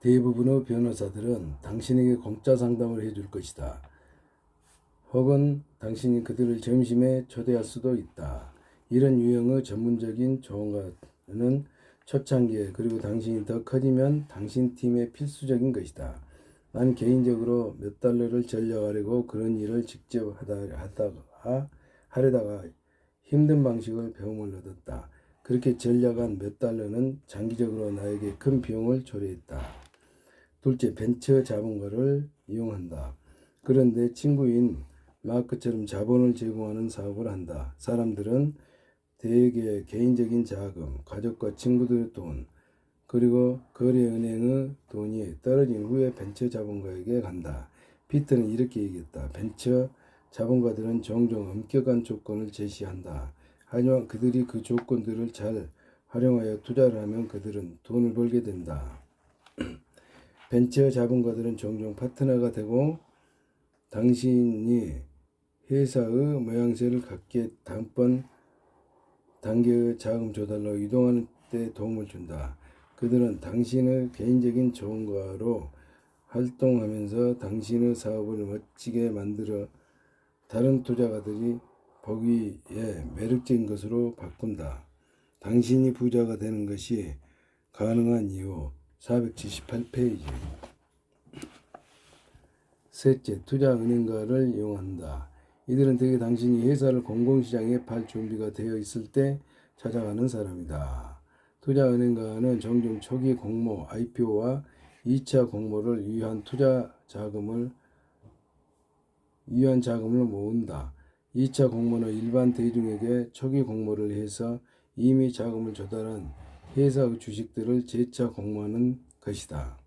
대부분의 변호사들은 당신에게 공짜 상담을 해줄 것이다. 혹은 당신이 그들을 점심에 초대할 수도 있다. 이런 유형의 전문적인 조언과는 초창기에 그리고 당신이 더 커지면 당신 팀에 필수적인 것이다. 난 개인적으로 몇 달러를 전략하려고 그런 일을 직접 하려다가 힘든 방식을 배움을 얻었다. 그렇게 전략한 몇 달러는 장기적으로 나에게 큰 비용을 초래했다. 둘째, 벤처 자본가를 이용한다. 그런데 친구인 마크처럼 자본을 제공하는 사업을 한다. 사람들은 대개 개인적인 자금, 가족과 친구들의 돈, 그리고 거래은행의 돈이 떨어진 후에 벤처 자본가에게 간다. 피터는 이렇게 얘기했다. 벤처 자본가들은 종종 엄격한 조건을 제시한다. 하지만 그들이 그 조건들을 잘 활용하여 투자를 하면 그들은 돈을 벌게 된다. 벤처 자본가들은 종종 파트너가 되고 당신이 회사의 모양새를 갖게 다음번 단계의 자금 조달로 이동하는 데 도움을 준다. 그들은 당신의 개인적인 조언가로 활동하면서 당신의 사업을 멋지게 만들어 다른 투자가들이 보기에 매력적인 것으로 바꾼다. 당신이 부자가 되는 것이 가능한 이유 478페이지. 셋째, 투자은행가를 이용한다. 이들은 대개 당신이 회사를 공공시장에 팔 준비가 되어 있을 때 찾아가는 사람이다. 투자은행가는 종종 초기 공모, IPO와 2차 공모를 위한 자금을 모은다. 2차 공모는 일반 대중에게 초기 공모를 해서 이미 자금을 조달한 회사의 주식들을 재차 공모하는 것이다.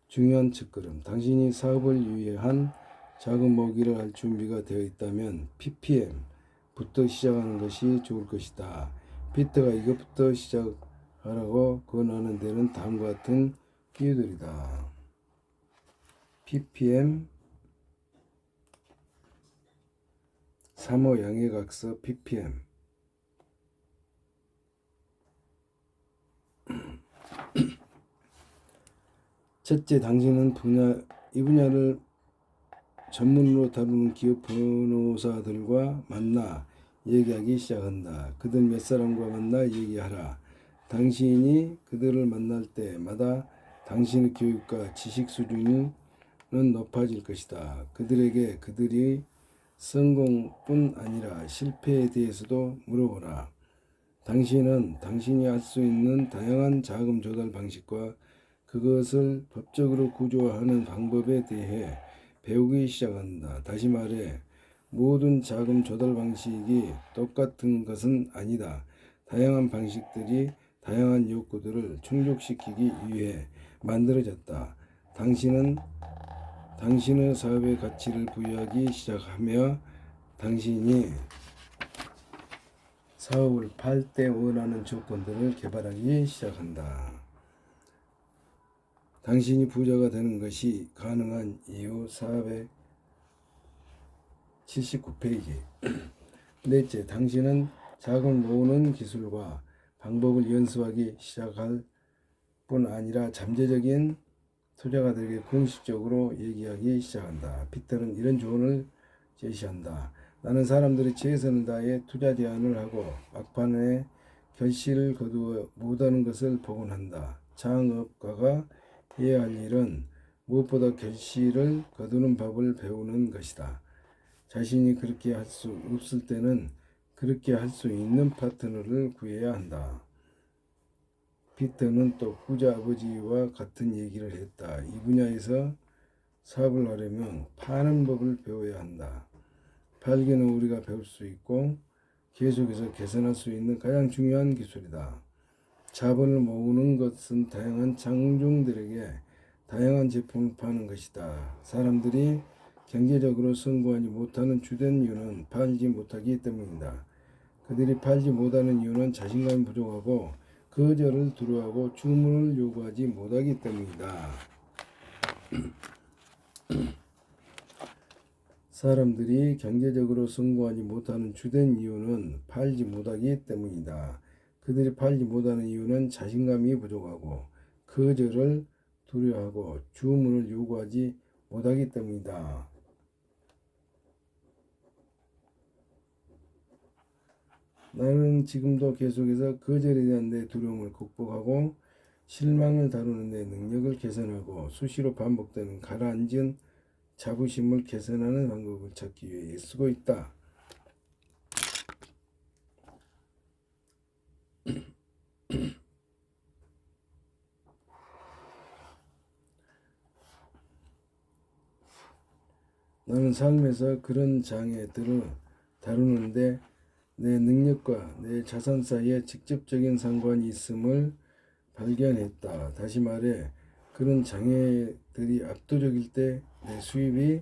중요한 첫걸음. 당신이 사업을 위한 자금 모기를 할 준비가 되어 있다면 PPM부터 시작하는 것이 좋을 것이다. 피터가 이것부터 시작하라고 권하는 데는 다음과 같은 이유들이다. PPM 3호 양해각서 PPM 첫째, 당신은 이 분야를 전문으로 다루는 기업 변호사들과 만나 얘기하기 시작한다. 그들 몇 사람과 만나 얘기하라. 당신이 그들을 만날 때마다 당신의 교육과 지식 수준은 높아질 것이다. 그들에게 그들이 성공뿐 아니라 실패에 대해서도 물어보라. 당신은 당신이 할 수 있는 다양한 자금 조달 방식과 그것을 법적으로 구조화하는 방법에 대해 배우기 시작한다. 다시 말해, 모든 자금 조달 방식이 똑같은 것은 아니다. 다양한 방식들이 다양한 욕구들을 충족시키기 위해 만들어졌다. 당신은 당신의 사업에 가치를 부여하기 시작하며 당신이 사업을 팔 때 원하는 조건들을 개발하기 시작한다. 당신이 부자가 되는 것이 가능한 이유 479페이지. 넷째, 당신은 자금을 모으는 기술과 방법을 연습하기 시작할 뿐 아니라 잠재적인 투자가들에게 공식적으로 얘기하기 시작한다. 피터는 이런 조언을 제시한다. 나는 사람들이 최선을 다해 투자 제안을 하고 막판에 결실을 거두어 못하는 것을 보곤 한다. 창업가가 해야 할 일은 무엇보다 결실을 거두는 법을 배우는 것이다. 자신이 그렇게 할 수 없을 때는 그렇게 할 수 있는 파트너를 구해야 한다. 피터는 또 부자 아버지와 같은 얘기를 했다. 이 분야에서 사업을 하려면 파는 법을 배워야 한다. 팔기는 우리가 배울 수 있고 계속해서 개선할 수 있는 가장 중요한 기술이다. 자본을 모으는 것은 다양한 장중들에게 다양한 제품을 파는 것이다. 사람들이 경제적으로 성공하지 못하는 주된 이유는 팔지 못하기 때문이다. 그들이 팔지 못하는 이유는 자신감이 부족하고 거절을 두려워하고 주문을 요구하지 못하기 때문이다. 사람들이 경제적으로 성공하지 못하는 주된 이유는 팔지 못하기 때문이다. 그들이 팔지 못하는 이유는 자신감이 부족하고 거절을 두려워하고 주문을 요구하지 못하기 때문이다. 나는 지금도 계속해서 거절에 대한 내 두려움을 극복하고 실망을 다루는 내 능력을 개선하고 수시로 반복되는 가라앉은 자부심을 개선하는 방법을 찾기 위해 애쓰고 있다. 나는 삶에서 그런 장애들을 다루는데 내 능력과 내 자산 사이에 직접적인 상관이 있음을 발견했다. 다시 말해 그런 장애들이 압도적일 때 내 수입이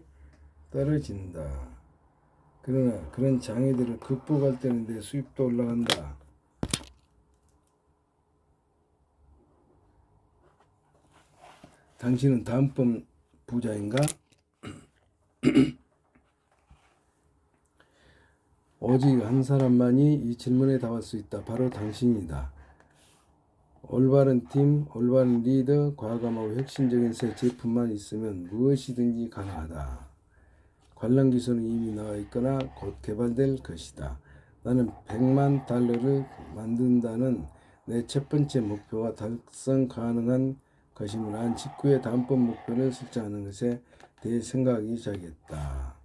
떨어진다. 그러나 그런 장애들을 극복할 때는 내 수입도 올라간다. 당신은 다음번 부자인가? 오직 한 사람만이 이 질문에 답할 수 있다. 바로 당신이다. 올바른 팀, 올바른 리더, 과감하고 혁신적인 새 제품만 있으면 무엇이든지 가능하다. 관련 기술은 이미 나와 있거나 곧 개발될 것이다. 나는 100만 달러를 만든다는 내 첫 번째 목표가 달성 가능한 것임을 안 직후에 다음번 목표를 설정하는 것에 대해 생각하기 시작했다.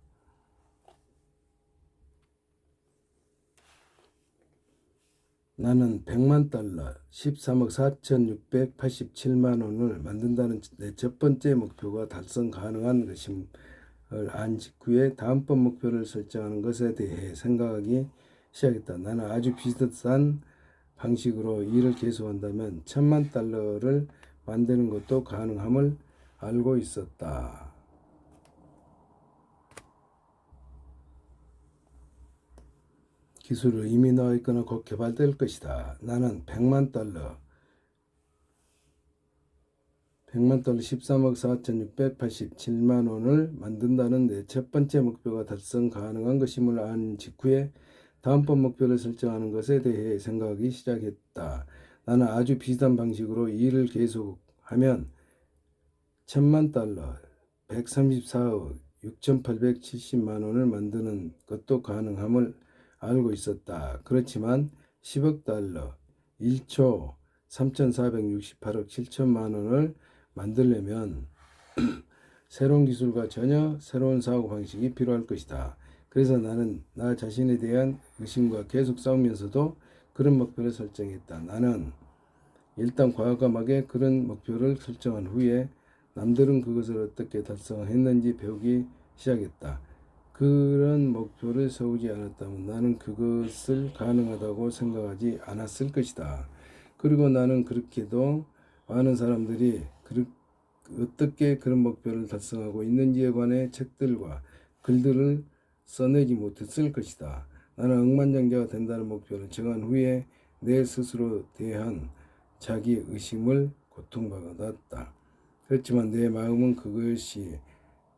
나는 100만 달러, 13억 4,687만 원을 만든다는 내 첫 번째 목표가 달성 가능한 것임을 안 직후에 다음번 목표를 설정하는 것에 대해 생각하기 시작했다. 나는 아주 비슷한 방식으로 일을 계속한다면 1,000만 달러를 만드는 것도 가능함을 알고 있었다. 기술은 이미 나와 있거나 곧 개발될 것이다. 나는 100만 달러 13억 4,687만 원을 만든다는 내 첫 번째 목표가 달성 가능한 것임을 안 직후에 다음번 목표를 설정하는 것에 대해 생각하기 시작했다. 나는 아주 비슷한 방식으로 일을 계속하면 1,000만 달러 134억 6,870만 원을 만드는 것도 가능함을 알고 있었다. 그렇지만 10억 달러 1초 3,468억 7천만 원을 만들려면 새로운 기술과 전혀 새로운 사고 방식이 필요할 것이다. 그래서 나는 나 자신에 대한 의심과 계속 싸우면서도 그런 목표를 설정했다. 나는 일단 과감하게 그런 목표를 설정한 후에 남들은 그것을 어떻게 달성했는지 배우기 시작했다. 그런 목표를 세우지 않았다면 나는 그것을 가능하다고 생각하지 않았을 것이다. 그리고 나는 그렇게도 많은 사람들이 어떻게 그런 목표를 달성하고 있는지에 관해 책들과 글들을 써내지 못했을 것이다. 나는 억만장자가 된다는 목표를 정한 후에 내 스스로 대한 자기 의심을 고통받았다. 그렇지만 내 마음은 그것이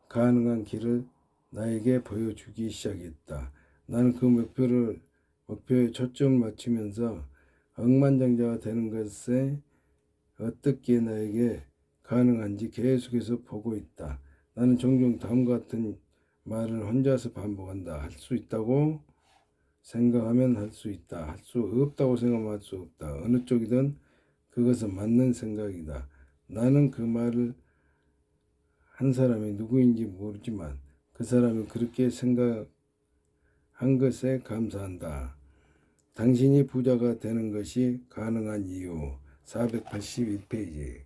가능한 길을 나에게 보여주기 시작했다. 나는 그 목표에 초점을 맞추면서 억만장자가 되는 것에 어떻게 나에게 가능한지 계속해서 보고 있다. 나는 종종 다음과 같은 말을 혼자서 반복한다. 할 수 있다고 생각하면 할 수 있다. 할 수 없다고 생각하면 할 수 없다. 어느 쪽이든 그것은 맞는 생각이다. 나는 그 말을 한 사람이 누구인지 모르지만 그 사람이 그렇게 생각한 것에 감사한다. 당신이 부자가 되는 것이 가능한 이유 481페이지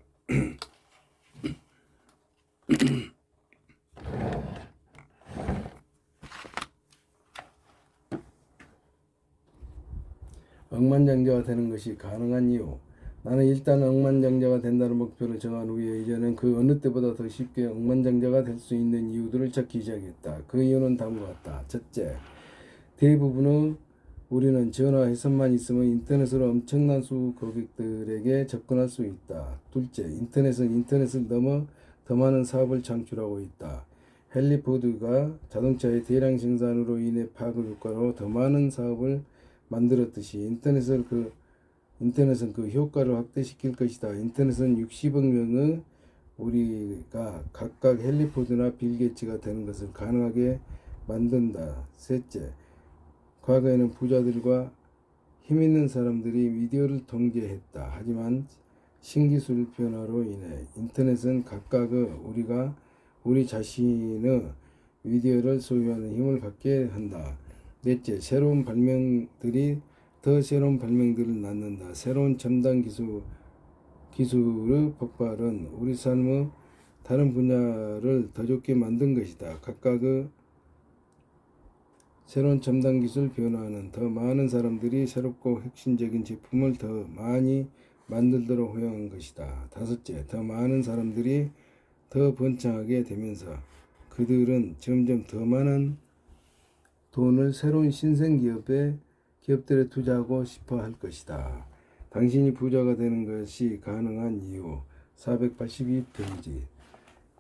억만장자가 되는 것이 가능한 이유. 나는 일단 억만장자가 된다는 목표를 정한 후에 이제는 그 어느 때보다 더 쉽게 억만장자가 될 수 있는 이유들을 찾기 시작했다. 그 이유는 다음과 같다. 첫째, 대부분의 우리는 전화 회선만 있으면 인터넷으로 엄청난 수 고객들에게 접근할 수 있다. 둘째, 인터넷은 인터넷을 넘어 더 많은 사업을 창출하고 있다. 헨리 포드가 자동차의 대량 생산으로 인해 파급 효과로 더 많은 사업을 만들었듯이 인터넷은 그 효과를 확대시킬 것이다. 인터넷은 60억 명의 우리가 각각 헨리 포드나 빌 게이츠가 되는 것을 가능하게 만든다. 셋째, 과거에는 부자들과 힘 있는 사람들이 미디어를 통제했다. 하지만 신기술 변화로 인해 인터넷은 각각의 우리가 우리 자신의 미디어를 소유하는 힘을 갖게 한다. 넷째, 새로운 발명들이 더 새로운 발명들을 낳는다. 새로운 첨단 기술의 폭발은 우리 삶의 다른 분야를 더 좋게 만든 것이다. 각각의 새로운 첨단 기술 변화는 더 많은 사람들이 새롭고 혁신적인 제품을 더 많이 만들도록 허용한 것이다. 다섯째, 더 많은 사람들이 더 번창하게 되면서 그들은 점점 더 많은 돈을 새로운 기업들에 투자하고 싶어 할 것이다. 당신이 부자가 되는 것이 가능한 이유 482페이지.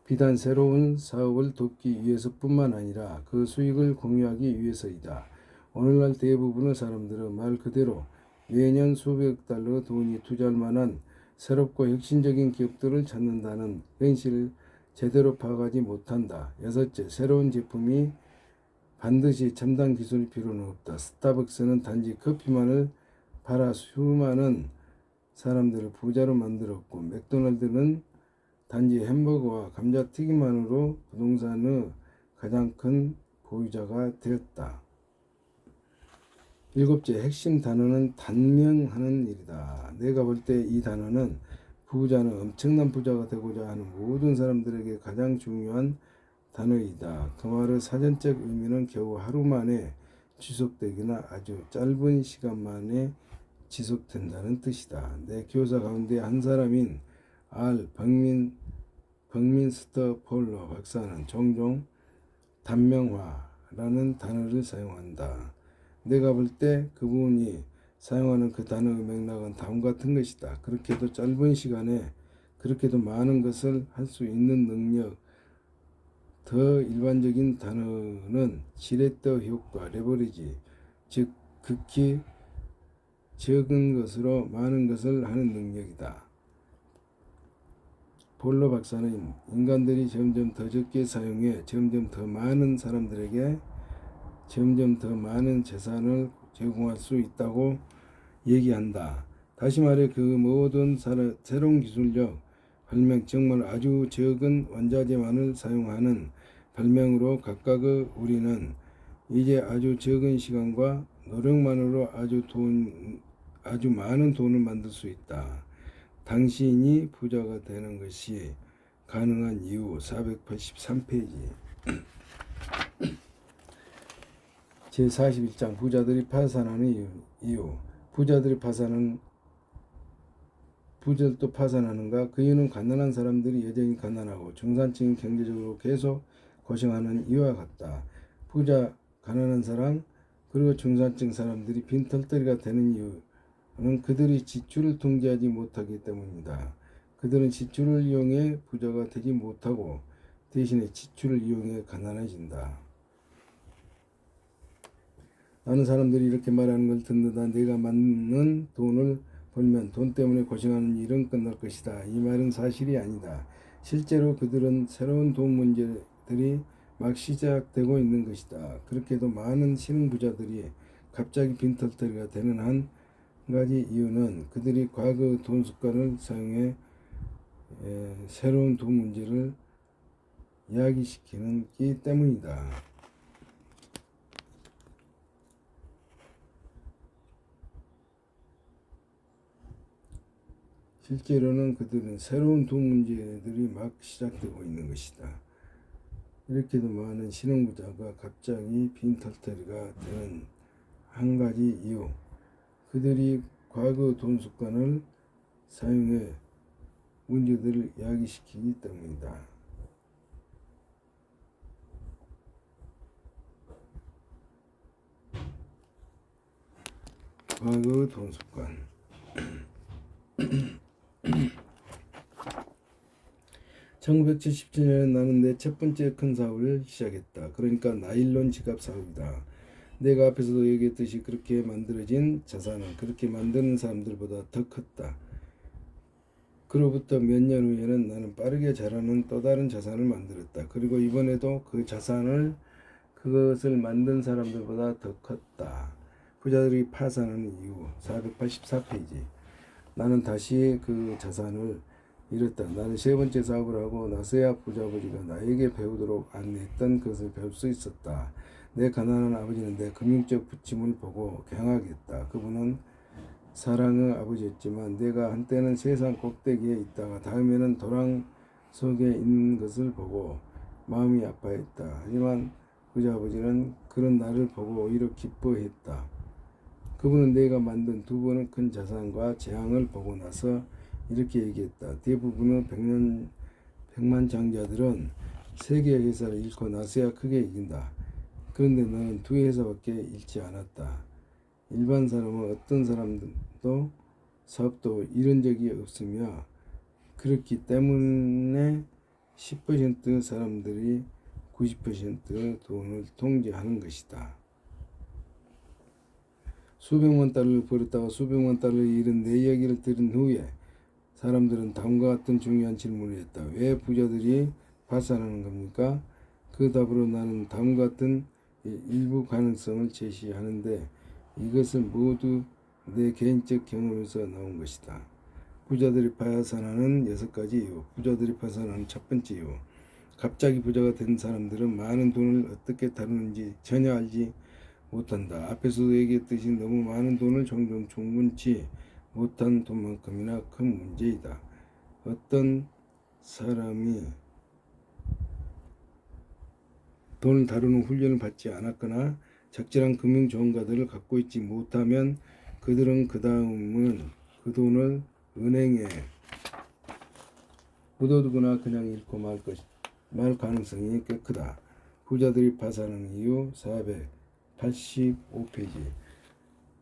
비단 새로운 사업을 돕기 위해서뿐만 아니라 그 수익을 공유하기 위해서이다. 오늘날 대부분의 사람들은 말 그대로 매년 수백 달러 돈이 투자할 만한 새롭고 혁신적인 기업들을 찾는다는 현실을 제대로 파악하지 못한다. 여섯째, 새로운 제품이 반드시 첨단 기술일 필요는 없다. 스타벅스는 단지 커피만을 팔아 수많은 사람들을 부자로 만들었고, 맥도날드는 단지 햄버거와 감자튀김만으로 부동산의 가장 큰 보유자가 되었다. 일곱째, 핵심 단어는 단명하는 일이다. 내가 볼 때 이 단어는 부자는 엄청난 부자가 되고자 하는 모든 사람들에게 가장 중요한 단어이다. 그 말의 사전적 의미는 겨우 하루 만에 지속되거나 아주 짧은 시간 만에 지속된다는 뜻이다. 내 교사 가운데 한 사람인 버민스터 폴러 박사는 종종 단명화라는 단어를 사용한다. 내가 볼 때 그분이 사용하는 그 단어의 맥락은 다음과 같은 것이다. 그렇게도 짧은 시간에 그렇게도 많은 것을 할 수 있는 능력. 더 일반적인 단어는 지렛대 효과, 레버리지, 즉 극히 적은 것으로 많은 것을 하는 능력이다. 폴러 박사는 인간들이 점점 더 적게 사용해 점점 더 많은 사람들에게 점점 더 많은 재산을 제공할 수 있다고 얘기한다. 다시 말해 그 모든 새로운 기술력 발명, 정말 아주 적은 원자재만을 사용하는 발명으로 각각의 우리는 이제 아주 적은 시간과 노력만으로 아주 많은 돈을 만들 수 있다. 당신이 부자가 되는 것이 가능한 이유 483페이지. 제41장 부자들이 파산하는 이유. 부자들도 파산하는가? 그 이유는 가난한 사람들이 여전히 가난하고 중산층이 경제적으로 계속 고생하는 이유와 같다. 가난한 사람 그리고 중산층 사람들이 빈털터리가 되는 이유는 그들이 지출을 통제하지 못하기 때문이다. 그들은 지출을 이용해 부자가 되지 못하고 대신에 지출을 이용해 가난해진다. 많은 사람들이 이렇게 말하는 걸 듣는다. 내가 많은 돈을 벌면 돈 때문에 고생하는 일은 끝날 것이다. 이 말은 사실이 아니다. 실제로 그들은 새로운 돈 문제들이 막 시작되고 있는 것이다. 그렇게도 많은 신흥부자들이 갑자기 빈털터리가 되는 한 가지 이유는 그들이 과거 돈 습관을 사용해 새로운 돈 문제를 이야기시키기 때문이다. 실제로는 그들은 새로운 돈 문제들이 막 시작되고 있는 것이다. 이렇게도 많은 신흥부자가 갑자기 빈털터리가 되는 한 가지 이유. 그들이 과거 돈 습관을 사용해 문제들을 야기시키기 때문이다. 과거 돈 습관. 1977년에 나는 내 첫 번째 큰 사업을 시작했다. 그러니까 나일론 지갑 사업이다. 내가 앞에서도 얘기했듯이 그렇게 만들어진 자산은 그렇게 만드는 사람들보다 더 컸다. 그로부터 몇 년 후에는 나는 빠르게 자라는 또 다른 자산을 만들었다. 그리고 이번에도 그 자산을 그것을 만든 사람들보다 더 컸다. 부자들이 파산하는 이유 484페이지. 나는 다시 그 자산을 잃었다. 나는 세 번째 사업을 하고 나서야 부자버지가 나에게 배우도록 안내했던 것을 배울 수 있었다. 내 가난한 아버지는 내 금융적 부침을 보고 경악했다. 그분은 사랑의 아버지였지만 내가 한때는 세상 꼭대기에 있다가 다음에는 도랑 속에 있는 것을 보고 마음이 아파했다. 하지만 부자 아버지는 그런 나를 보고 오히려 기뻐했다. 그분은 내가 만든 두 번의 큰 자산과 재앙을 보고 나서 이렇게 얘기했다. 대부분의 백만장자들은 세 개의 회사를 잃고 나서야 크게 이긴다. 그런데 너는 두 회사밖에 잃지 않았다. 일반 사람은 어떤 사람도 사업도 잃은 적이 없으며 그렇기 때문에 10% 사람들이 90%의 돈을 통제하는 것이다. 수백만 달러를 벌었다가 수백만 달러를 잃은 내 이야기를 들은 후에 사람들은 다음과 같은 중요한 질문을 했다. 왜 부자들이 파산하는 겁니까? 그 답으로 나는 다음과 같은 일부 가능성을 제시하는데 이것은 모두 내 개인적 경험에서 나온 것이다. 부자들이 파산하는 6가지 이유. 부자들이 파산하는 첫 번째 이유. 갑자기 부자가 된 사람들은 많은 돈을 어떻게 다루는지 전혀 알지 못한다. 앞에서도 얘기했듯이 너무 많은 돈을 종종 충분치 못한 돈만큼이나 큰 문제이다. 어떤 사람이 돈을 다루는 훈련을 받지 않았거나 적절한 금융 전문가들을 갖고 있지 못하면 그들은 그 다음은 그 돈을 은행에 묻어두거나 그냥 잃고 말 가능성이 꽤 크다. 부자들이 파산하는 이유 485페이지.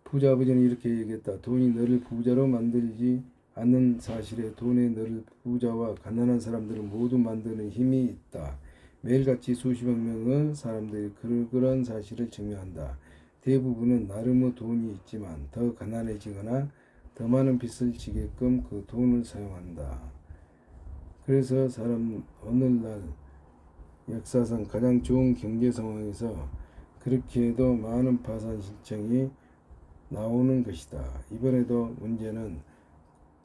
부자 아버지는 이렇게 얘기했다. 돈이 너를 부자로 만들지 않는 사실에 돈에 너를 부자와 가난한 사람들을 모두 만드는 힘이 있다. 매일같이 수십억 명의 사람들이 그런 사실을 증명한다. 대부분은 나름의 돈이 있지만 더 가난해지거나 더 많은 빚을 지게끔 그 돈을 사용한다. 그래서 오늘날 역사상 가장 좋은 경제 상황에서 그렇게 해도 많은 파산 신청이 나오는 것이다. 이번에도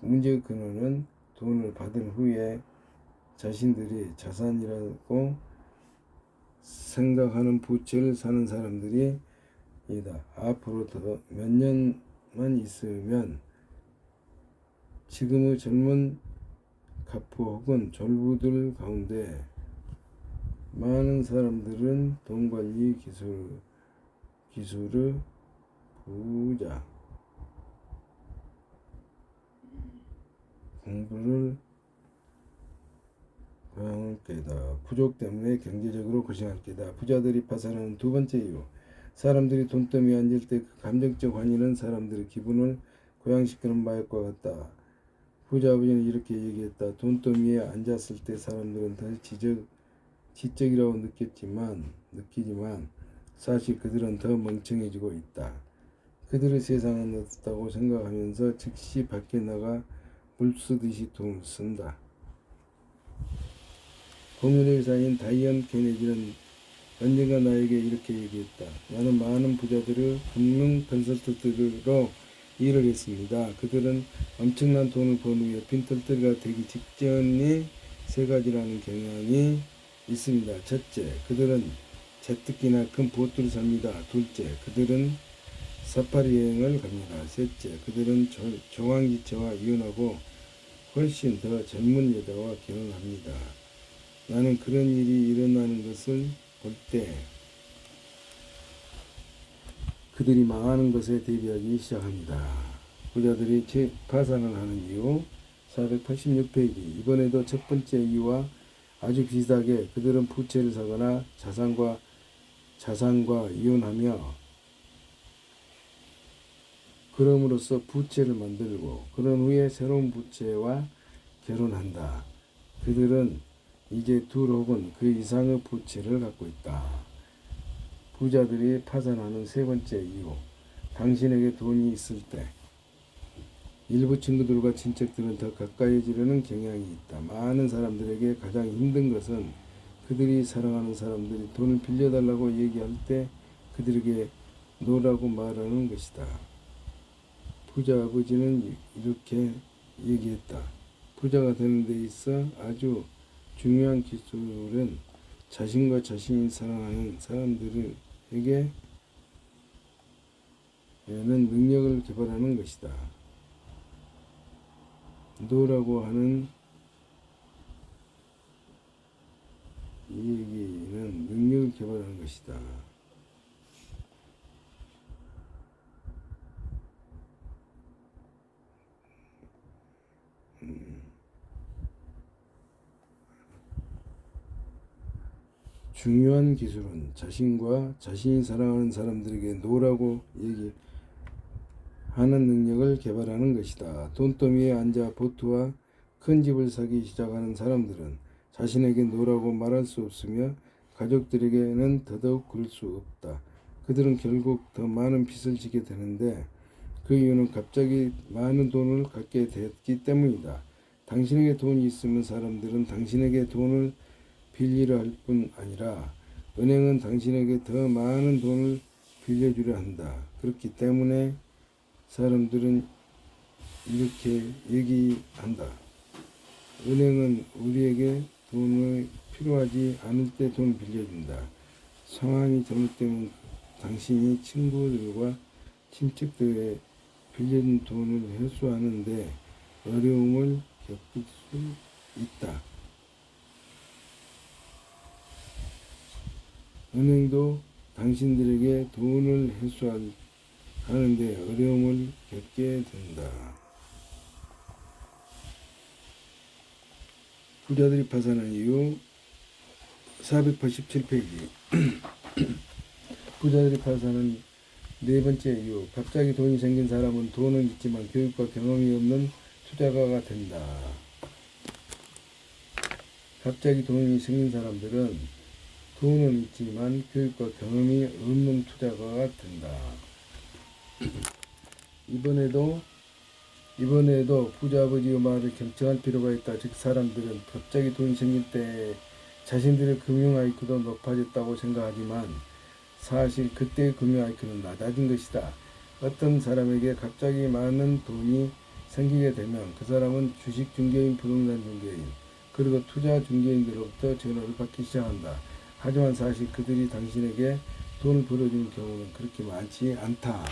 문제의 근원은 돈을 받은 후에 자신들이 자산이라고 생각하는 부채를 사는 사람들이 이다. 앞으로 더 몇 년만 있으면 지금의 젊은 가포 혹은 졸부들 가운데 많은 사람들은 돈 관리 기술의 부자 공부를 고향을 깨다. 부족 때문에 경제적으로 고생할 게다. 부자들이 파산하는 두 번째 이유. 사람들이 돈더미에 앉을 때 그 감정적 환희는 사람들의 기분을 고양시키는 마약과 같다. 부자 아버지는 이렇게 얘기했다. 돈더미에 앉았을 때 사람들은 더 지적이라고 느끼지만 사실 그들은 더 멍청해지고 있다. 그들의 세상은 없다고 생각하면서 즉시 밖에 나가 물쓰듯이 돈을 쓴다. 공연의 의사인 다이언 케네디는 언젠가 나에게 이렇게 얘기했다. 나는 많은 부자들의 금융 컨설턴트로 일을 했습니다. 그들은 엄청난 돈을 번 후에 빈털터리가 되기 직전에 세 가지라는 경향이 있습니다. 첫째, 그들은 제트기나 큰 보트를 삽니다. 둘째, 그들은 사파리 여행을 갑니다. 셋째, 그들은 조왕지처와 이혼하고 훨씬 더 젊은 여자와 결혼합니다. 나는 그런 일이 일어나는 것을 볼 때 그들이 망하는 것에 대비하기 시작합니다. 부자들이 파산을 하는 이유 486페이지. 이번에도 첫 번째 이유와 아주 비슷하게 그들은 부채를 사거나 자산과 이혼하며 그럼으로써 부채를 만들고 그런 후에 새로운 부채와 결혼한다. 그들은 이제 둘 혹은 그 이상의 부채를 갖고 있다. 부자들이 파산하는 세 번째 이유. 당신에게 돈이 있을 때 일부 친구들과 친척들은 더 가까이지려는 경향이 있다. 많은 사람들에게 가장 힘든 것은 그들이 사랑하는 사람들이 돈을 빌려달라고 얘기할 때 그들에게 노라고 말하는 것이다. 부자 아버지는 이렇게 얘기했다. 부자가 되는 데 있어 아주 중요한 기술은 자신과 자신이 사랑하는 사람들에게 는 능력을 개발하는 것이다. 노라고 하는 이 얘기는 능력을 개발하는 것이다. 중요한 기술은 자신과 자신이 사랑하는 사람들에게 노라고 얘기하는 능력을 개발하는 것이다. 돈더미에 앉아 보트와 큰 집을 사기 시작하는 사람들은 자신에게 노라고 말할 수 없으며 가족들에게는 더더욱 그럴 수 없다. 그들은 결국 더 많은 빚을 지게 되는데 그 이유는 갑자기 많은 돈을 갖게 됐기 때문이다. 당신에게 돈이 있으면 사람들은 당신에게 돈을 빌리려 할 뿐 아니라 은행은 당신에게 더 많은 돈을 빌려주려 한다. 그렇기 때문에 사람들은 이렇게 얘기한다. 은행은 우리에게 돈이 필요하지 않을 때 돈 빌려준다. 상황이 잘못되면 당신이 친구들과 친척들에 빌려준 돈을 회수하는데 어려움을 겪을 수 있다. 은행도 당신들에게 돈을 회수하는데 어려움을 겪게 된다. 부자들이 파산한 이유 487페이지 부자들이 파산한 네 번째 이유 갑자기 돈이 생긴 사람은 돈은 있지만 교육과 경험이 없는 투자가가 된다. 갑자기 돈이 생긴 사람들은 돈은 있지만 교육과 경험이 없는 투자가가 된다. 이번에도 부자 아버지의 말을 경청할 필요가 있다. 즉 사람들은 갑자기 돈이 생길 때 자신들의 금융 IQ도 높아졌다고 생각하지만 사실 그때의 금융 IQ는 낮아진 것이다. 어떤 사람에게 갑자기 많은 돈이 생기게 되면 그 사람은 주식 중개인, 부동산 중개인, 그리고 투자 중개인들로부터 전화를 받기 시작한다. 하지만 사실 그들이 당신에게 돈을 벌어주는 경우는 그렇게 많지 않다.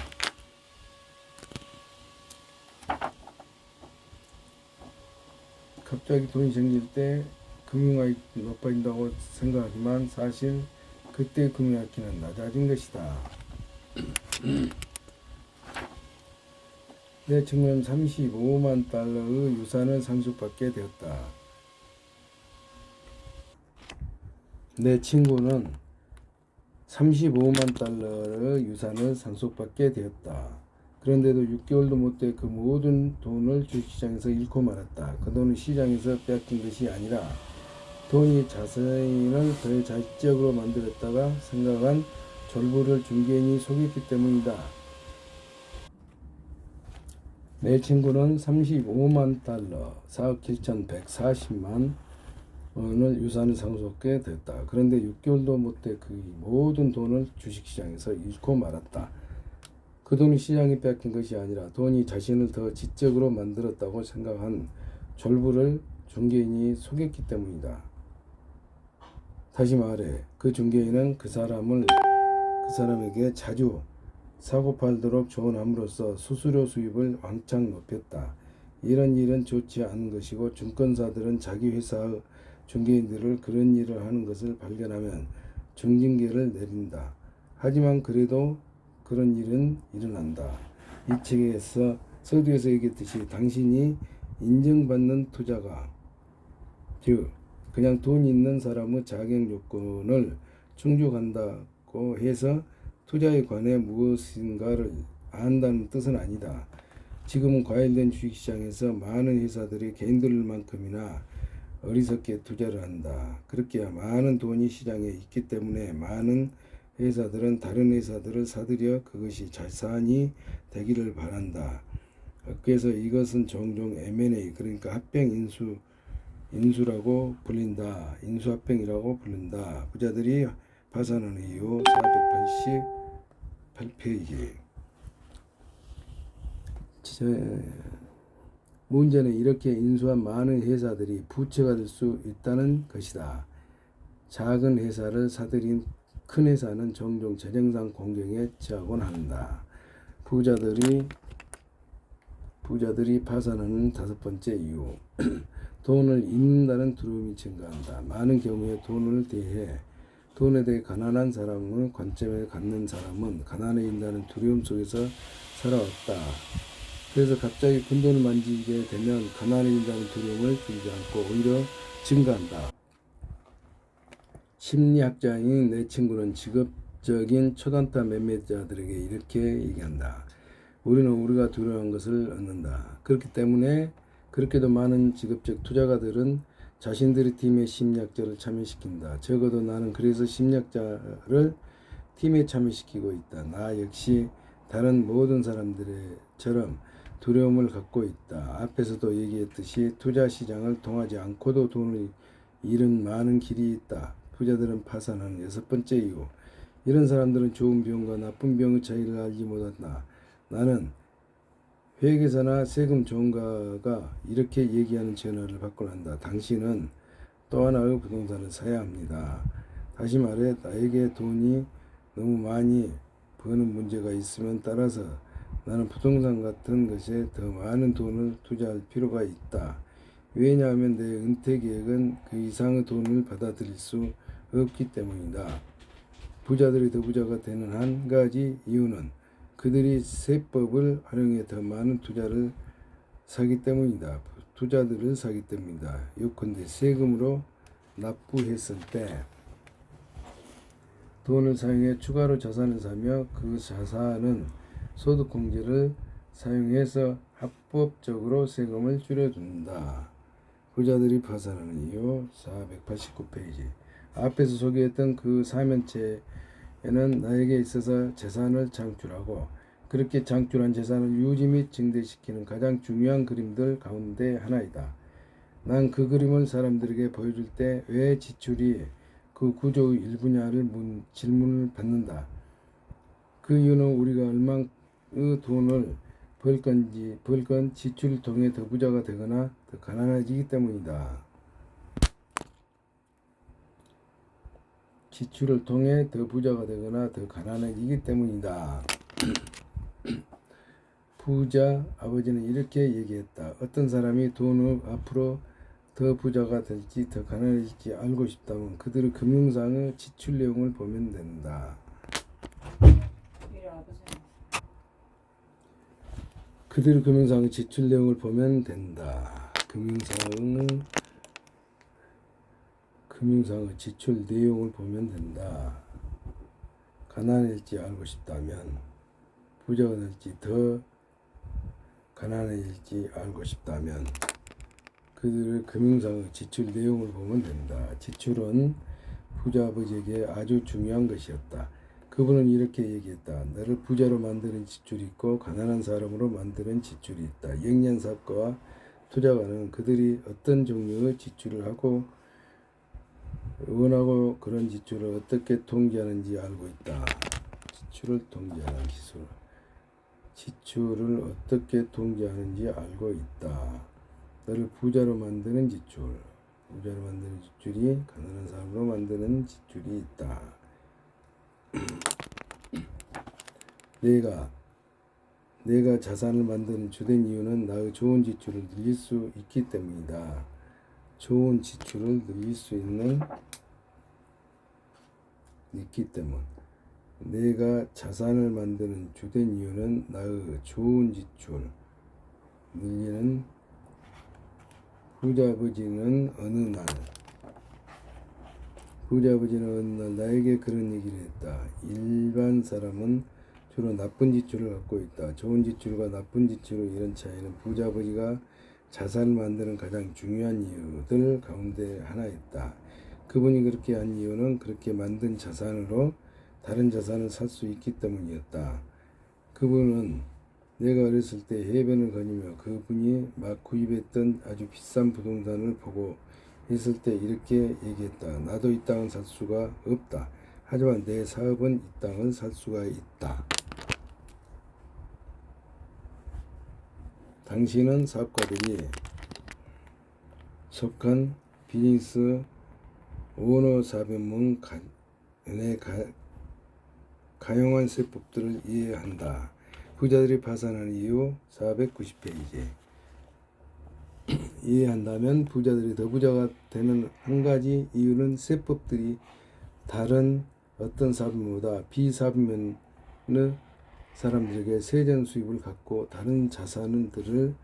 갑자기 돈이 생길 때 금융 IQ가 높아진다고 생각하지만 사실 그때 금융 IQ는 낮아진 것이다. 내 친구는 35만 달러의 유산을 상속받게 되었다. 내 친구는 35만 달러의 유산을 상속받게 되었다. 그런데도 6개월도 못 돼 그 모든 돈을 주식시장에서 잃고 말았다. 그 돈은 시장에서 빼앗긴 것이 아니라 돈이 자신을 더 자직적으로 만들었다가 생각한 졸부를 중개인이 속였기 때문이다. 내 친구는 35만 달러, 4억 7,140만 원을 유산을 상속하게 됐다. 그런데 6개월도 못 돼 그 모든 돈을 주식시장에서 잃고 말았다. 그 돈이 시장에 빼앗긴 것이 아니라 돈이 자신을 더 지적으로 만들었다고 생각한 졸부를 중개인이 속였기 때문이다. 다시 말해 그 중개인은 그 사람에게 자주 사고 팔도록 조언함으로써 수수료 수입을 왕창 높였다. 이런 일은 좋지 않은 것이고 증권사들은 자기 회사의 중개인들을 그런 일을 하는 것을 발견하면 중징계를 내린다. 하지만 그래도 그런 일은 일어난다. 이 책에서 서두에서 얘기했듯이 당신이 인정받는 투자가 즉 그냥 돈 있는 사람의 자격 요건을 충족한다고 해서 투자에 관해 무엇인가를 안다는 뜻은 아니다. 지금은 과열된 주식시장에서 많은 회사들이 개인들만큼이나 어리석게 투자를 한다. 그렇게 많은 돈이 시장에 있기 때문에 많은 회사들은 다른 회사들을 사들여 그것이 자산이 되기를 바란다. 그래서 이것은 종종 M&A 그러니까 합병 인수라고 불린다. 인수합병이라고 부른다. 부자들이 파산하는 이유 488페이지. 문제는 이렇게 인수한 많은 회사들이 부채가 될 수 있다는 것이다. 작은 회사를 사들인 큰 회사는 종종 재정상 공경에 처하곤 한다. 부자들이 파산하는 다섯 번째 이유. 돈을 잃는다는 두려움이 증가한다. 많은 경우에 돈에 대해 가난한 사람의 관점에 갖는 사람은 가난해진다는 두려움 속에서 살아왔다. 그래서 갑자기 큰돈을 만지게 되면 가난해진다는 두려움을 줄이지 않고 오히려 증가한다. 심리학자인 내 친구는 직업적인 초단타 매매자들에게 이렇게 얘기한다. 우리는 우리가 두려워한 것을 얻는다. 그렇기 때문에 그렇게도 많은 직업적 투자가들은 자신들의 팀에 심리학자를 참여시킨다. 적어도 나는 그래서 심리학자를 팀에 참여시키고 있다. 나 역시 다른 모든 사람들처럼 두려움을 갖고 있다. 앞에서도 얘기했듯이 투자 시장을 통하지 않고도 돈을 잃은 많은 길이 있다. 부자들은 파산하는 여섯 번째 이유. 이런 사람들은 좋은 병과 나쁜 병의 차이를 알지 못한다. 나는 회계사나 세금 전문가가 이렇게 얘기하는 전화를 받고 난다. 당신은 또 하나의 부동산을 사야 합니다. 다시 말해 나에게 돈이 너무 많이 버는 문제가 있으면 따라서 나는 부동산 같은 것에 더 많은 돈을 투자할 필요가 있다. 왜냐하면 내 은퇴 계획은 그 이상의 돈을 받아들일 수 없기 때문이다. 부자들이 더 부자가 되는 한 가지 이유는 그들이 세법을 활용해 더 많은 투자들을 사기 때문이다. 요컨대 세금으로 납부했을 때 돈을 사용해 추가로 자산을 사며 그 자산은 소득공제를 사용해서 합법적으로 세금을 줄여준다. 부자들이 파산하는 이유 489페이지. 앞에서 소개했던 그 사면체에는 나에게 있어서 재산을 창출하고 그렇게 창출한 재산을 유지 및 증대시키는 가장 중요한 그림들 가운데 하나이다. 난 그 그림을 사람들에게 보여줄 때 왜 지출이 그 구조의 일부냐를 질문을 받는다. 그 이유는 우리가 얼마의 돈을 벌건 지출을 통해 더 부자가 되거나 더 가난해지기 때문이다. 지출을 통해 더 부자가 되거나 더 가난해지기 때문이다. 부자 아버지는 이렇게 얘기했다. 어떤 사람이 돈을 앞으로 더 부자가 될지 더 가난해질지 알고 싶다면 그들의 금융상의 지출 내용을 보면 된다. 그들의 금융상의 지출 내용을 보면 된다. 금융상의 지출 내용을 보면 된다. 가난해질지 알고 싶다면 부자가 될지 더 가난해질지 알고 싶다면 그들의 금융상의 지출 내용을 보면 된다. 지출은 부자 아버지에게 아주 중요한 것이었다. 그분은 이렇게 얘기했다. 너를 부자로 만드는 지출이 있고 가난한 사람으로 만드는 지출이 있다. 영양사업가와 투자가는 그들이 어떤 종류의 지출을 하고 원하고 그런 지출을 어떻게 통제하는지 알고 있다. 지출을 통제하는 기술. 지출을 어떻게 통제하는지 알고 있다. 너를 부자로 만드는 지출이 가난한 사람으로 만드는 지출이 있다. 내가 자산을 만드는 주된 이유는 나의 좋은 지출을 늘릴 수 있기 때문이다. 좋은 지출을 늘릴 수 있기 때문. 내가 자산을 만드는 주된 이유는 나의 좋은 지출 늘리는. 부자 아버지는 어느 날 나에게 그런 얘기를 했다. 일반 사람은 주로 나쁜 지출을 갖고 있다. 좋은 지출과 나쁜 지출의 이런 차이는 부자 아버지가 자산을 만드는 가장 중요한 이유들 가운데 하나였다. 그분이 그렇게 한 이유는 그렇게 만든 자산으로 다른 자산을 살 수 있기 때문이었다. 그분은 내가 어렸을 때 해변을 거니며 그분이 막 구입했던 아주 비싼 부동산을 보고 있을 때 이렇게 얘기했다. 나도 이 땅을 살 수가 없다. 하지만 내 사업은 이 땅을 살 수가 있다. 당신은 사업가들이 속한 비즈니스 오너 사변문 의 가용한 세법들을 이해한다. 부자들이 파산하는 이유 490페이지. 이해한다면 부자들이 더 부자가 되는 한 가지 이유는 세법들이 다른 어떤 사업보다 비사업면의 사람들에게 세전 수입을 갖고 다른 자산들을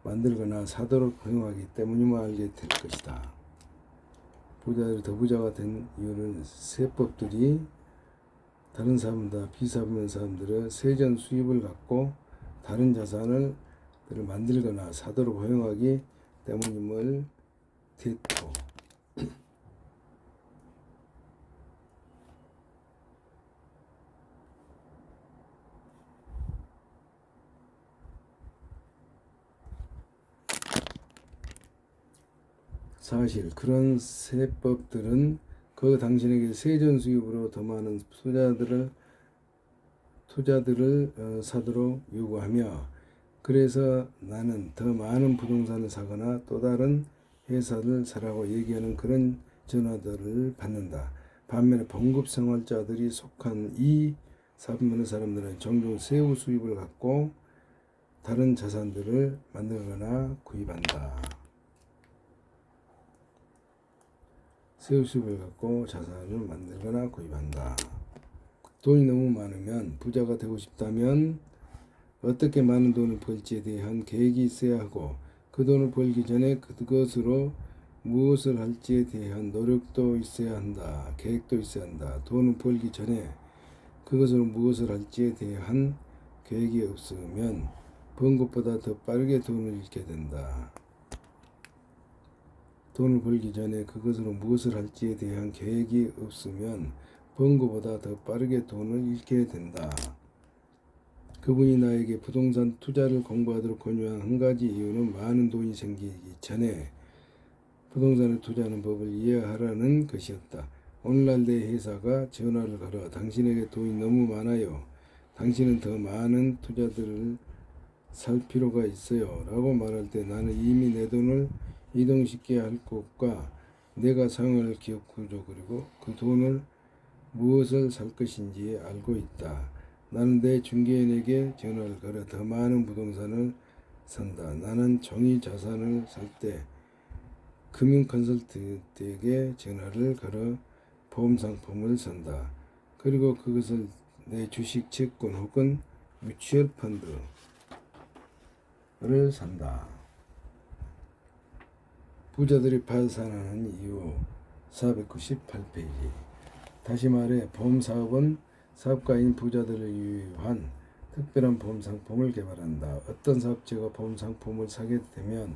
만들거나 사도록 허용하기 때문임을 알게 될 것이다. 부자들이 더 부자가 된 이유는 세법들이 다른 사람보다 비사업면 사람들의 세전 수입을 갖고 다른 자산을 만들거나 사도록 허용하기 때문임을 테토. 사실 그런 세법들은 그 당신에게 세전 수입으로 더 많은 투자들을 사도록 요구하며 그래서 나는 더 많은 부동산을 사거나 또 다른 회사를 사라고 얘기하는 그런 전화들을 받는다. 반면에 봉급생활자들이 속한 이 사업면의 사람들은 종종 세후 수입을 갖고 다른 자산들을 만들거나 구입한다. 세후 수입을 갖고 자산을 만들거나 구입한다. 돈이 너무 많으면 부자가 되고 싶다면 어떻게 많은 돈을 벌지에 대한 계획이 있어야 하고 그 돈을 벌기 전에 그것으로 무엇을 할지에 대한 노력도 있어야 한다. 계획도 있어야 한다. 돈을 벌기 전에 그것으로 무엇을 할지에 대한 계획이 없으면 번 것보다 더 빠르게 돈을 잃게 된다. 돈을 벌기 전에 그것으로 무엇을 할지에 대한 계획이 없으면 번 것보다 더 빠르게 돈을 잃게 된다. 그분이 나에게 부동산 투자를 공부하도록 권유한 한 가지 이유는 많은 돈이 생기기 전에 부동산에 투자하는 법을 이해하라는 것이었다. 오늘날 내 회사가 전화를 걸어 당신에게 돈이 너무 많아요. 당신은 더 많은 투자들을 살 필요가 있어요. 라고 말할 때 나는 이미 내 돈을 이동시켜야 할 곳과 내가 사용할 기업 구조 그리고 그 돈을 무엇을 살 것인지 알고 있다. 나는 내 중개인에게 전화를 걸어 더 많은 부동산을 산다. 나는 종이 자산을 살 때 금융 컨설턴트에게 전화를 걸어 보험 상품을 산다. 그리고 그것을 내 주식, 채권 혹은 뮤추얼 펀드를 산다. 부자들이 파산하는 이유 498페이지. 다시 말해 보험사업은 사업가인 부자들을 위한 특별한 보험 상품을 개발한다. 어떤 사업체가 보험 상품을 사게 되면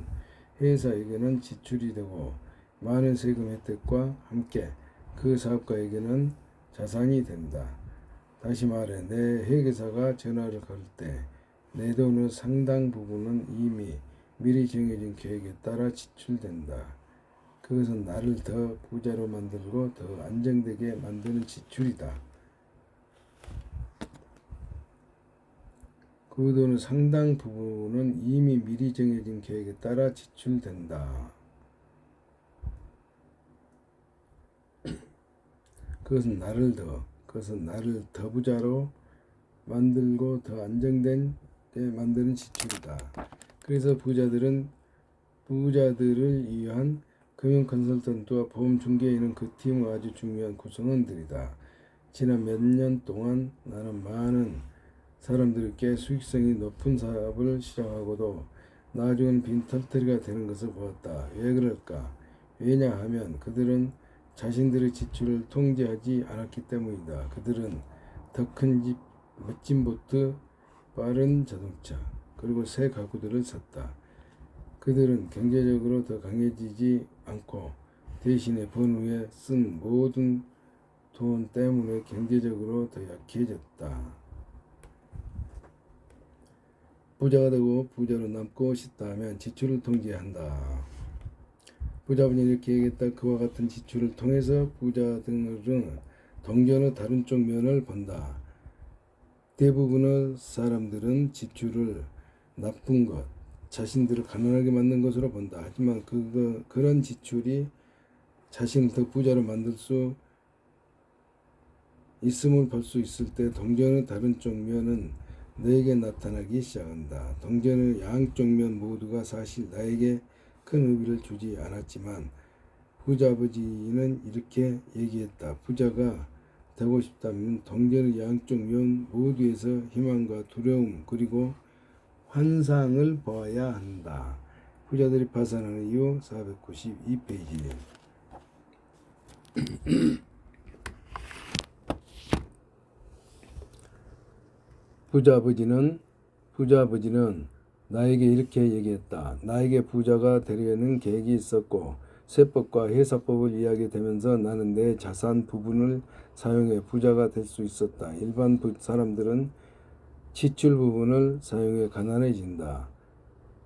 회사에게는 지출이 되고 많은 세금 혜택과 함께 그 사업가에게는 자산이 된다. 다시 말해 내 회계사가 전화를 걸 때 내 돈의 상당 부분은 이미 미리 정해진 계획에 따라 지출된다. 그것은 나를 더 부자로 만들고 더 안정되게 만드는 지출이다. 그 돈의 상당 부분은 이미 미리 정해진 계획에 따라 지출된다. 그것은 나를 더 부자로 만들고 더 안정되게 만드는 지출이다. 그래서 부자들을 위한 금융 컨설턴트와 보험 중개인은 그 팀의 아주 중요한 구성원들이다. 지난 몇 년 동안 나는 많은 사람들께 수익성이 높은 사업을 시작하고도 나중엔 빈털터리가 되는 것을 보았다. 왜 그럴까? 왜냐하면 그들은 자신들의 지출을 통제하지 않았기 때문이다. 그들은 더 큰 집, 멋진 보트, 빠른 자동차, 그리고 새 가구들을 샀다. 그들은 경제적으로 더 강해지지 않고 대신에 번 후에 쓴 모든 돈 때문에 경제적으로 더 약해졌다. 부자가 되고 부자로 남고 싶다 하면 지출을 통제한다. 부자분이 이렇게 얘기했다. 그와 같은 지출을 통해서 부자들은 동전의 다른 쪽 면을 본다. 대부분의 사람들은 지출을 나쁜 것, 자신들을 가난하게 만든 것으로 본다. 하지만 그런 지출이 자신을 더 부자로 만들 수 있음을 볼 수 있을 때 동전의 다른 쪽 면은 너에게 나타나기 시작한다. 동전의 양쪽 면 모두가 사실 나에게 큰 의미를 주지 않았지만 부자 아버지는 이렇게 얘기했다. 부자가 되고 싶다면 동전의 양쪽 면 모두에서 희망과 두려움 그리고 환상을 보아야 한다. 부자들이 파산하는 이유 492페이지. 부자 아버지는 나에게 이렇게 얘기했다. 나에게 부자가 되려는 계획이 있었고 세법과 회사법을 이해하게 되면서 나는 내 자산 부분을 사용해 부자가 될 수 있었다. 일반 사람들은 지출 부분을 사용해 가난해진다.